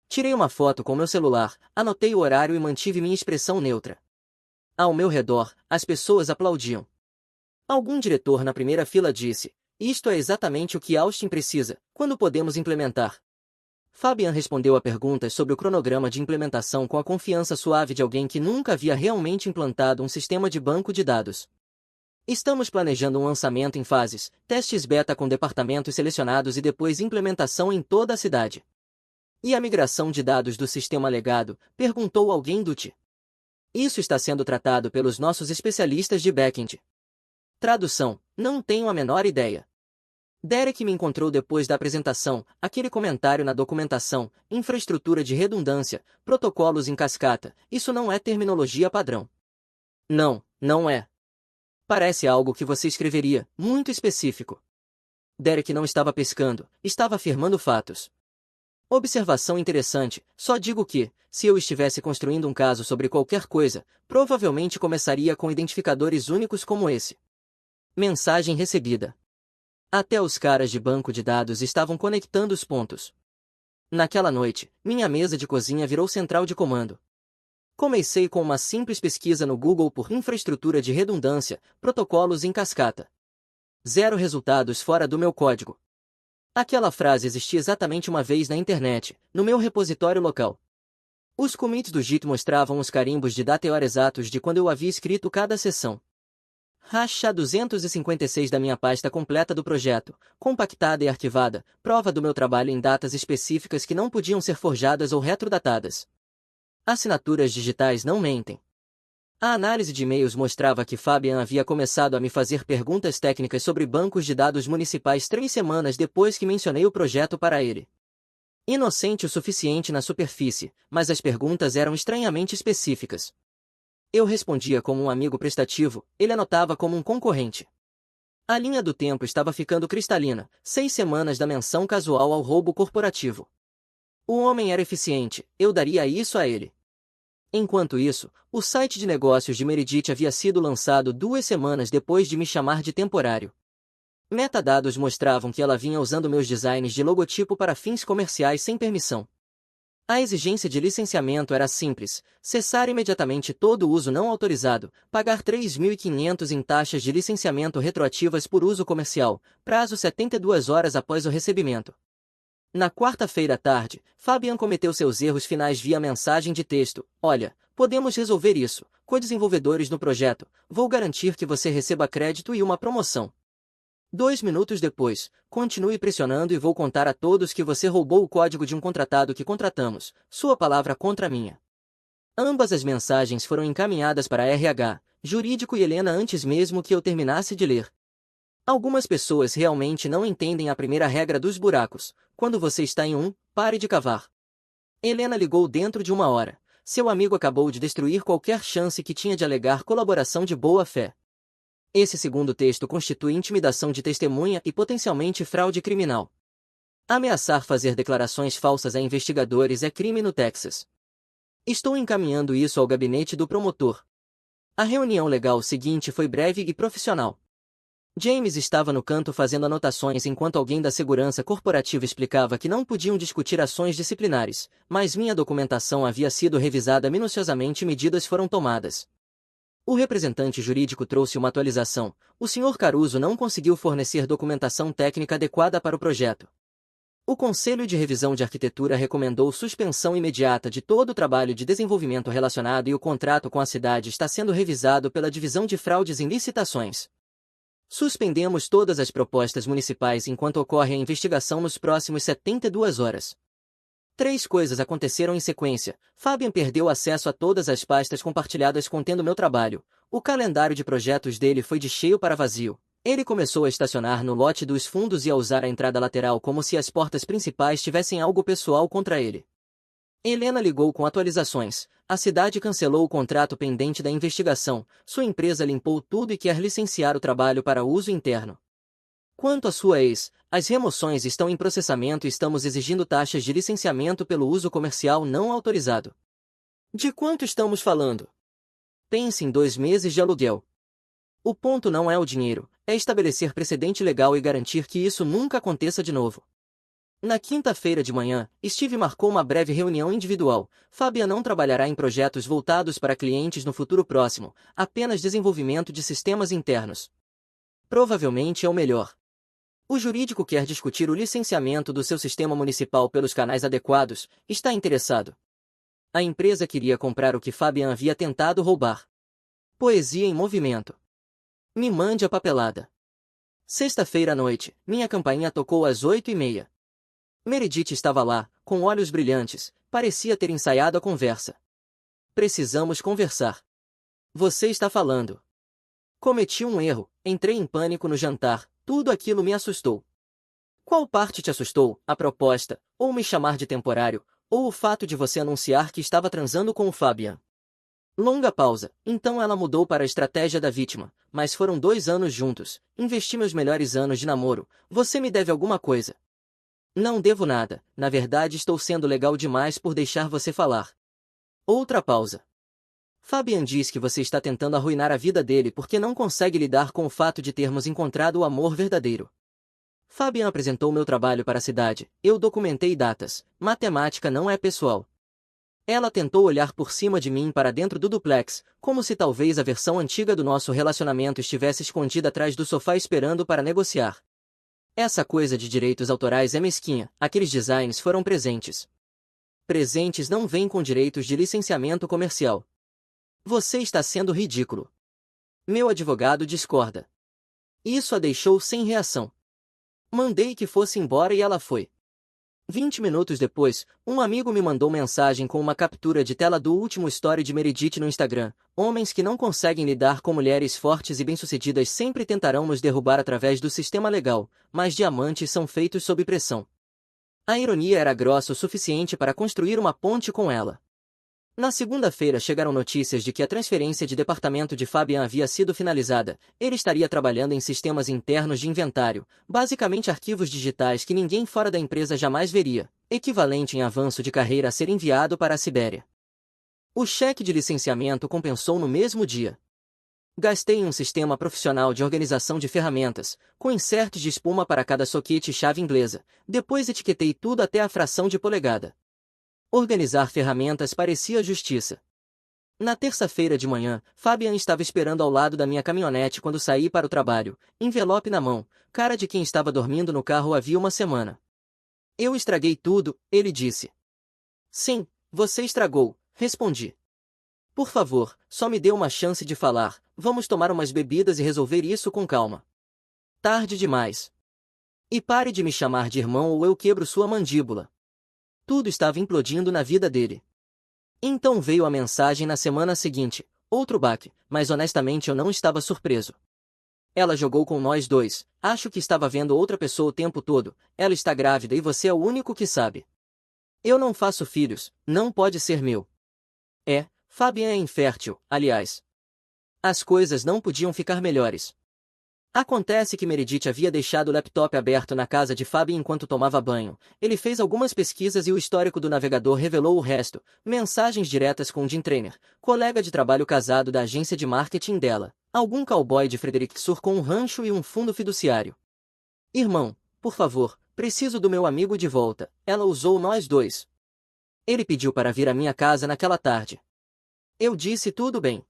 Tirei uma foto com meu celular, anotei o horário e mantive minha expressão neutra. Ao meu redor, as pessoas aplaudiam. Algum diretor na primeira fila disse, isto é exatamente o que Austin precisa, quando podemos implementar? Fabian respondeu a perguntas sobre o cronograma de implementação com a confiança suave de alguém que nunca havia realmente implantado um sistema de banco de dados. Estamos planejando um lançamento em fases, testes beta com departamentos selecionados e depois implementação em toda a cidade. E a migração de dados do sistema legado? Perguntou alguém do TI. Isso está sendo tratado pelos nossos especialistas de back-end. Tradução: não tenho a menor ideia. Derek me encontrou depois da apresentação, aquele comentário na documentação, infraestrutura de redundância, protocolos em cascata, isso não é terminologia padrão. Não, não é. Parece algo que você escreveria, muito específico. Derek não estava pescando, estava afirmando fatos. Observação interessante, só digo que, se eu estivesse construindo um caso sobre qualquer coisa, provavelmente começaria com identificadores únicos como esse. Mensagem recebida. Até os caras de banco de dados estavam conectando os pontos. Naquela noite, minha mesa de cozinha virou central de comando. Comecei com uma simples pesquisa no Google por infraestrutura de redundância, protocolos em cascata. 0 resultados fora do meu código. Aquela frase existia exatamente uma vez na internet, no meu repositório local. Os commits do Git mostravam os carimbos de data e hora exatos de quando eu havia escrito cada seção. Racha 256 da minha pasta completa do projeto, compactada e arquivada, prova do meu trabalho em datas específicas que não podiam ser forjadas ou retrodatadas. Assinaturas digitais não mentem. A análise de e-mails mostrava que Fabian havia começado a me fazer perguntas técnicas sobre bancos de dados municipais 3 semanas depois que mencionei o projeto para ele. Inocente o suficiente na superfície, mas as perguntas eram estranhamente específicas. Eu respondia como um amigo prestativo, ele anotava como um concorrente. A linha do tempo estava ficando cristalina, 6 semanas da menção casual ao roubo corporativo. O homem era eficiente, eu daria isso a ele. Enquanto isso, o site de negócios de Meredith havia sido lançado 2 semanas depois de me chamar de temporário. Metadados mostravam que ela vinha usando meus designs de logotipo para fins comerciais sem permissão. A exigência de licenciamento era simples, cessar imediatamente todo uso não autorizado, pagar 3.500 em taxas de licenciamento retroativas por uso comercial, prazo 72 horas após o recebimento. Na quarta-feira à tarde, Fabian cometeu seus erros finais via mensagem de texto, olha, podemos resolver isso, co-desenvolvedores no projeto, vou garantir que você receba crédito e uma promoção. 2 minutos depois, continue pressionando e vou contar a todos que você roubou o código de um contratado que contratamos, sua palavra contra a minha. Ambas as mensagens foram encaminhadas para RH, jurídico e Helena antes mesmo que eu terminasse de ler. Algumas pessoas realmente não entendem a primeira regra dos buracos, quando você está em um, pare de cavar. Helena ligou dentro de 1 hora, seu amigo acabou de destruir qualquer chance que tinha de alegar colaboração de boa fé. Esse segundo texto constitui intimidação de testemunha e potencialmente fraude criminal. Ameaçar fazer declarações falsas a investigadores é crime no Texas. Estou encaminhando isso ao gabinete do promotor. A reunião legal seguinte foi breve e profissional. James estava no canto fazendo anotações enquanto alguém da segurança corporativa explicava que não podiam discutir ações disciplinares, mas minha documentação havia sido revisada minuciosamente e medidas foram tomadas. O representante jurídico trouxe uma atualização. O Sr. Caruso não conseguiu fornecer documentação técnica adequada para o projeto. O Conselho de Revisão de Arquitetura recomendou suspensão imediata de todo o trabalho de desenvolvimento relacionado e o contrato com a cidade está sendo revisado pela Divisão de Fraudes em Licitações. Suspendemos todas as propostas municipais enquanto ocorre a investigação nos próximos 72 horas. 3 coisas aconteceram em sequência. Fabian perdeu acesso a todas as pastas compartilhadas contendo meu trabalho. O calendário de projetos dele foi de cheio para vazio. Ele começou a estacionar no lote dos fundos e a usar a entrada lateral como se as portas principais tivessem algo pessoal contra ele. Helena ligou com atualizações. A cidade cancelou o contrato pendente da investigação. Sua empresa limpou tudo e quer licenciar o trabalho para uso interno. Quanto à sua ex, as remoções estão em processamento e estamos exigindo taxas de licenciamento pelo uso comercial não autorizado. De quanto estamos falando? Pense em 2 meses de aluguel. O ponto não é o dinheiro, é estabelecer precedente legal e garantir que isso nunca aconteça de novo. Na quinta-feira de manhã, Steve marcou uma breve reunião individual. Fabian não trabalhará em projetos voltados para clientes no futuro próximo, apenas desenvolvimento de sistemas internos. Provavelmente é o melhor. O jurídico quer discutir o licenciamento do seu sistema municipal pelos canais adequados, está interessado. A empresa queria comprar o que Fabian havia tentado roubar. Poesia em movimento. Me mande a papelada. Sexta-feira à noite, minha campainha tocou às 8h30. Meredith estava lá, com olhos brilhantes, parecia ter ensaiado a conversa. Precisamos conversar. Você está falando. Cometi um erro, entrei em pânico no jantar, tudo aquilo me assustou. Qual parte te assustou, a proposta, ou me chamar de temporário, ou o fato de você anunciar que estava transando com o Fabian? Longa pausa, então ela mudou para a estratégia da vítima, mas foram 2 anos juntos, investi meus melhores anos de namoro, você me deve alguma coisa. Não devo nada, na verdade estou sendo legal demais por deixar você falar. Outra pausa. Fabian diz que você está tentando arruinar a vida dele porque não consegue lidar com o fato de termos encontrado o amor verdadeiro. Fabian apresentou meu trabalho para a cidade, eu documentei datas, matemática não é pessoal. Ela tentou olhar por cima de mim para dentro do duplex, como se talvez a versão antiga do nosso relacionamento estivesse escondida atrás do sofá esperando para negociar. Essa coisa de direitos autorais é mesquinha, aqueles designs foram presentes. Presentes não vêm com direitos de licenciamento comercial. Você está sendo ridículo. Meu advogado discorda. Isso a deixou sem reação. Mandei que fosse embora e ela foi. 20 minutos depois, um amigo me mandou mensagem com uma captura de tela do último story de Meredith no Instagram. Homens que não conseguem lidar com mulheres fortes e bem-sucedidas sempre tentarão nos derrubar através do sistema legal, mas diamantes são feitos sob pressão. A ironia era grossa o suficiente para construir uma ponte com ela. Na segunda-feira chegaram notícias de que a transferência de departamento de Fabian havia sido finalizada. Ele estaria trabalhando em sistemas internos de inventário, basicamente arquivos digitais que ninguém fora da empresa jamais veria, equivalente em avanço de carreira a ser enviado para a Sibéria. O cheque de licenciamento compensou no mesmo dia. Gastei em um sistema profissional de organização de ferramentas, com insertos de espuma para cada soquete e chave inglesa, depois etiquetei tudo até a fração de polegada. Organizar ferramentas parecia justiça. Na terça-feira de manhã, Fabian estava esperando ao lado da minha caminhonete quando saí para o trabalho, envelope na mão, cara de quem estava dormindo no carro havia uma semana. Eu estraguei tudo, ele disse. Sim, você estragou, respondi. Por favor, só me dê uma chance de falar, vamos tomar umas bebidas e resolver isso com calma. Tarde demais. E pare de me chamar de irmão ou eu quebro sua mandíbula. Tudo estava implodindo na vida dele. Então veio a mensagem na semana seguinte, outro baque, mas honestamente eu não estava surpreso. Ela jogou com nós dois, acho que estava vendo outra pessoa o tempo todo, ela está grávida e você é o único que sabe. Eu não faço filhos, não pode ser meu. Fabian é infértil, aliás. As coisas não podiam ficar melhores. Acontece que Meredith havia deixado o laptop aberto na casa de Fabian enquanto tomava banho. Ele fez algumas pesquisas e o histórico do navegador revelou o resto. Mensagens diretas com Jim Trainer, colega de trabalho casado da agência de marketing dela. Algum cowboy de Fredericksburg com um rancho e um fundo fiduciário. Irmão, por favor, preciso do meu amigo de volta. Ela usou nós dois. Ele pediu para vir à minha casa naquela tarde. Eu disse tudo bem.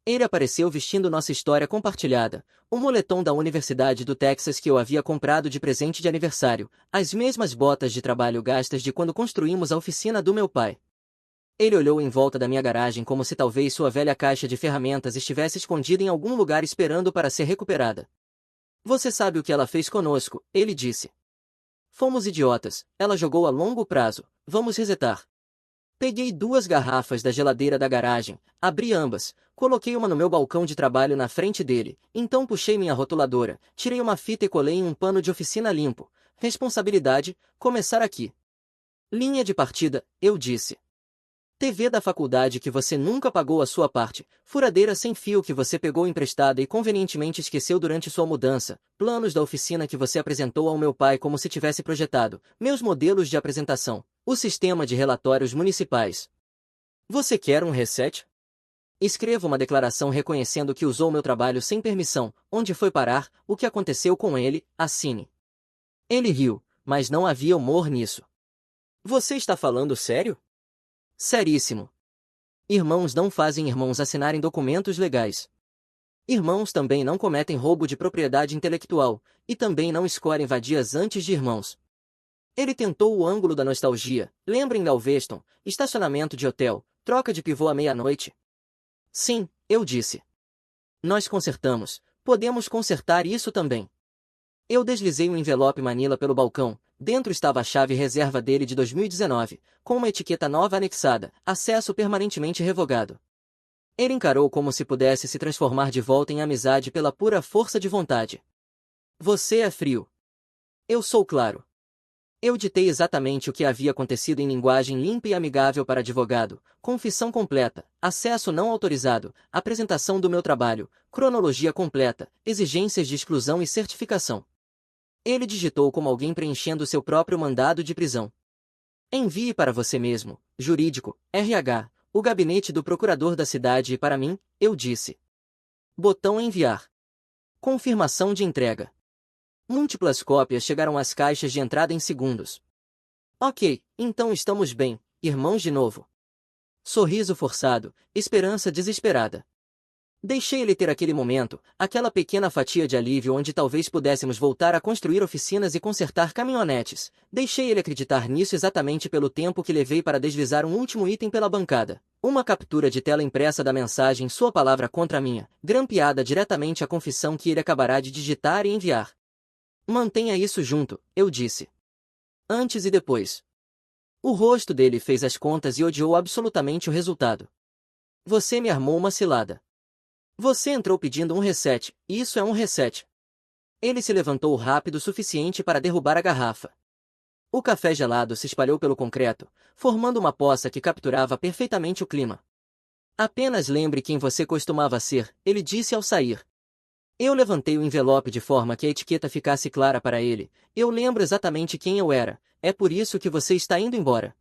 Ele apareceu vestindo nossa história compartilhada, o moletom da Universidade do Texas que eu havia comprado de presente de aniversário, as mesmas botas de trabalho gastas de quando construímos a oficina do meu pai. Ele olhou em volta da minha garagem como se talvez sua velha caixa de ferramentas estivesse escondida em algum lugar esperando para ser recuperada. Você sabe o que ela fez conosco, ele disse. Fomos idiotas, ela jogou a longo prazo, vamos resetar. Peguei 2 garrafas da geladeira da garagem, abri ambas, coloquei uma no meu balcão de trabalho na frente dele, então puxei minha rotuladora, tirei uma fita e colei em um pano de oficina limpo. Responsabilidade, começar aqui. Linha de partida, eu disse. TV da faculdade que você nunca pagou a sua parte, furadeira sem fio que você pegou emprestada e convenientemente esqueceu durante sua mudança, planos da oficina que você apresentou ao meu pai como se tivesse projetado, meus modelos de apresentação, o sistema de relatórios municipais. Você quer um reset? Escreva uma declaração reconhecendo que usou meu trabalho sem permissão, onde foi parar, o que aconteceu com ele, assine. Ele riu, mas não havia humor nisso. Você está falando sério? Seríssimo. Irmãos não fazem irmãos assinarem documentos legais. Irmãos também não cometem roubo de propriedade intelectual, e também não escolhem vadias antes de irmãos. Ele tentou o ângulo da nostalgia, lembrem Galveston, estacionamento de hotel, troca de pivô à meia-noite. Sim, eu disse. Nós consertamos, podemos consertar isso também. Eu deslizei um envelope Manila pelo balcão, dentro estava a chave reserva dele de 2019, com uma etiqueta nova anexada, acesso permanentemente revogado. Ele encarou como se pudesse se transformar de volta em amizade pela pura força de vontade. Você é frio. Eu sou claro. Eu ditei exatamente o que havia acontecido em linguagem limpa e amigável para advogado, confissão completa, acesso não autorizado, apresentação do meu trabalho, cronologia completa, exigências de exclusão e certificação. Ele digitou como alguém preenchendo seu próprio mandado de prisão. Envie para você mesmo, jurídico, RH, o gabinete do procurador da cidade e para mim, eu disse. Botão enviar. Confirmação de entrega. Múltiplas cópias chegaram às caixas de entrada em segundos. Ok, então estamos bem, irmãos de novo. Sorriso forçado, esperança desesperada. Deixei ele ter aquele momento, aquela pequena fatia de alívio onde talvez pudéssemos voltar a construir oficinas e consertar caminhonetes. Deixei ele acreditar nisso exatamente pelo tempo que levei para deslizar um último item pela bancada. Uma captura de tela impressa da mensagem sua palavra contra a minha, grampeada diretamente à confissão que ele acabará de digitar e enviar. Mantenha isso junto, eu disse. Antes e depois. O rosto dele fez as contas e odiou absolutamente o resultado. Você me armou uma cilada. Você entrou pedindo um reset, e isso é um reset. Ele se levantou rápido o suficiente para derrubar a garrafa. O café gelado se espalhou pelo concreto, formando uma poça que capturava perfeitamente o clima. Apenas lembre quem você costumava ser, ele disse ao sair. Eu levantei o envelope de forma que a etiqueta ficasse clara para ele. Eu lembro exatamente quem eu era, é por isso que você está indo embora.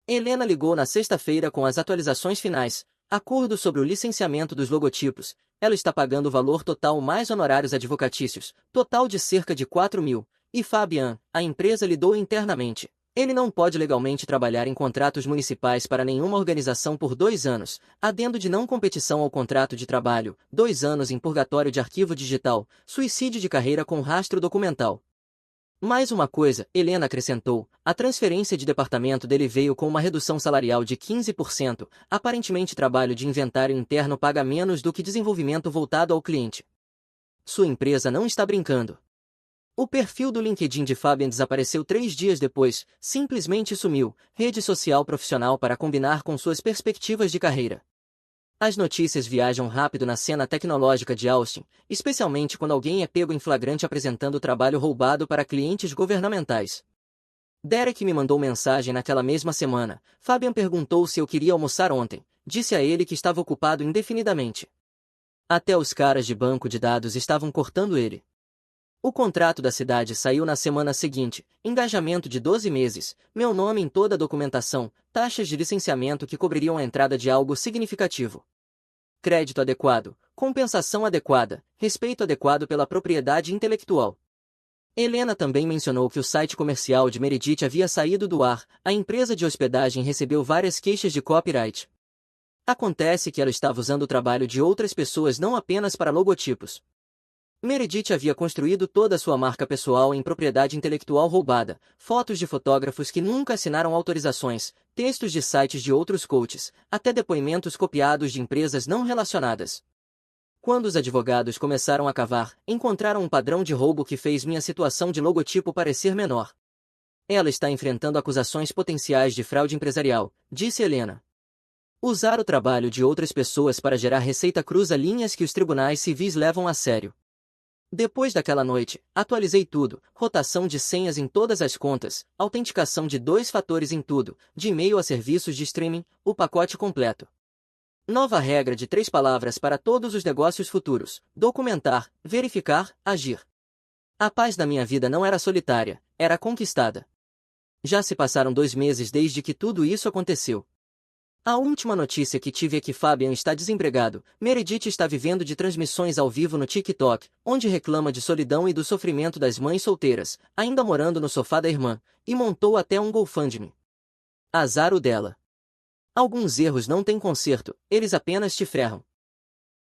Helena ligou na sexta-feira com as atualizações finais. Acordo sobre o licenciamento dos logotipos. Ela está pagando o valor total mais honorários advocatícios, total de cerca de 4.000. E Fabian, a empresa lidou internamente. Ele não pode legalmente trabalhar em contratos municipais para nenhuma organização por 2 anos, adendo de não competição ao contrato de trabalho, 2 anos em purgatório de arquivo digital, suicídio de carreira com rastro documental. Mais uma coisa, Helena acrescentou, a transferência de departamento dele veio com uma redução salarial de 15%, aparentemente trabalho de inventário interno paga menos do que desenvolvimento voltado ao cliente. Sua empresa não está brincando. O perfil do LinkedIn de Fabian desapareceu 3 dias depois, simplesmente sumiu, rede social profissional para combinar com suas perspectivas de carreira. As notícias viajam rápido na cena tecnológica de Austin, especialmente quando alguém é pego em flagrante apresentando trabalho roubado para clientes governamentais. Derek me mandou mensagem naquela mesma semana. Fabian perguntou se eu queria almoçar ontem. Disse a ele que estava ocupado indefinidamente. Até os caras de banco de dados estavam cortando ele. O contrato da cidade saiu na semana seguinte, engajamento de 12 meses, meu nome em toda a documentação, taxas de licenciamento que cobririam a entrada de algo significativo. Crédito adequado, compensação adequada, respeito adequado pela propriedade intelectual. Helena também mencionou que o site comercial de Meredith havia saído do ar, a empresa de hospedagem recebeu várias queixas de copyright. Acontece que ela estava usando o trabalho de outras pessoas não apenas para logotipos. Meredith havia construído toda a sua marca pessoal em propriedade intelectual roubada, fotos de fotógrafos que nunca assinaram autorizações, textos de sites de outros coaches, até depoimentos copiados de empresas não relacionadas. Quando os advogados começaram a cavar, encontraram um padrão de roubo que fez minha situação de logotipo parecer menor. Ela está enfrentando acusações potenciais de fraude empresarial, disse Helena. Usar o trabalho de outras pessoas para gerar receita cruza linhas que os tribunais civis levam a sério. Depois daquela noite, atualizei tudo, rotação de senhas em todas as contas, autenticação de 2 fatores em tudo, de e-mail a serviços de streaming, o pacote completo. Nova regra de 3 palavras para todos os negócios futuros: documentar, verificar, agir. A paz da minha vida não era solitária, era conquistada. Já se passaram 2 meses desde que tudo isso aconteceu. A última notícia que tive é que Fabian está desempregado. Meredith está vivendo de transmissões ao vivo no TikTok, onde reclama de solidão e do sofrimento das mães solteiras, ainda morando no sofá da irmã, e montou até um GoFundMe. Azar o dela. Alguns erros não têm conserto, eles apenas te ferram.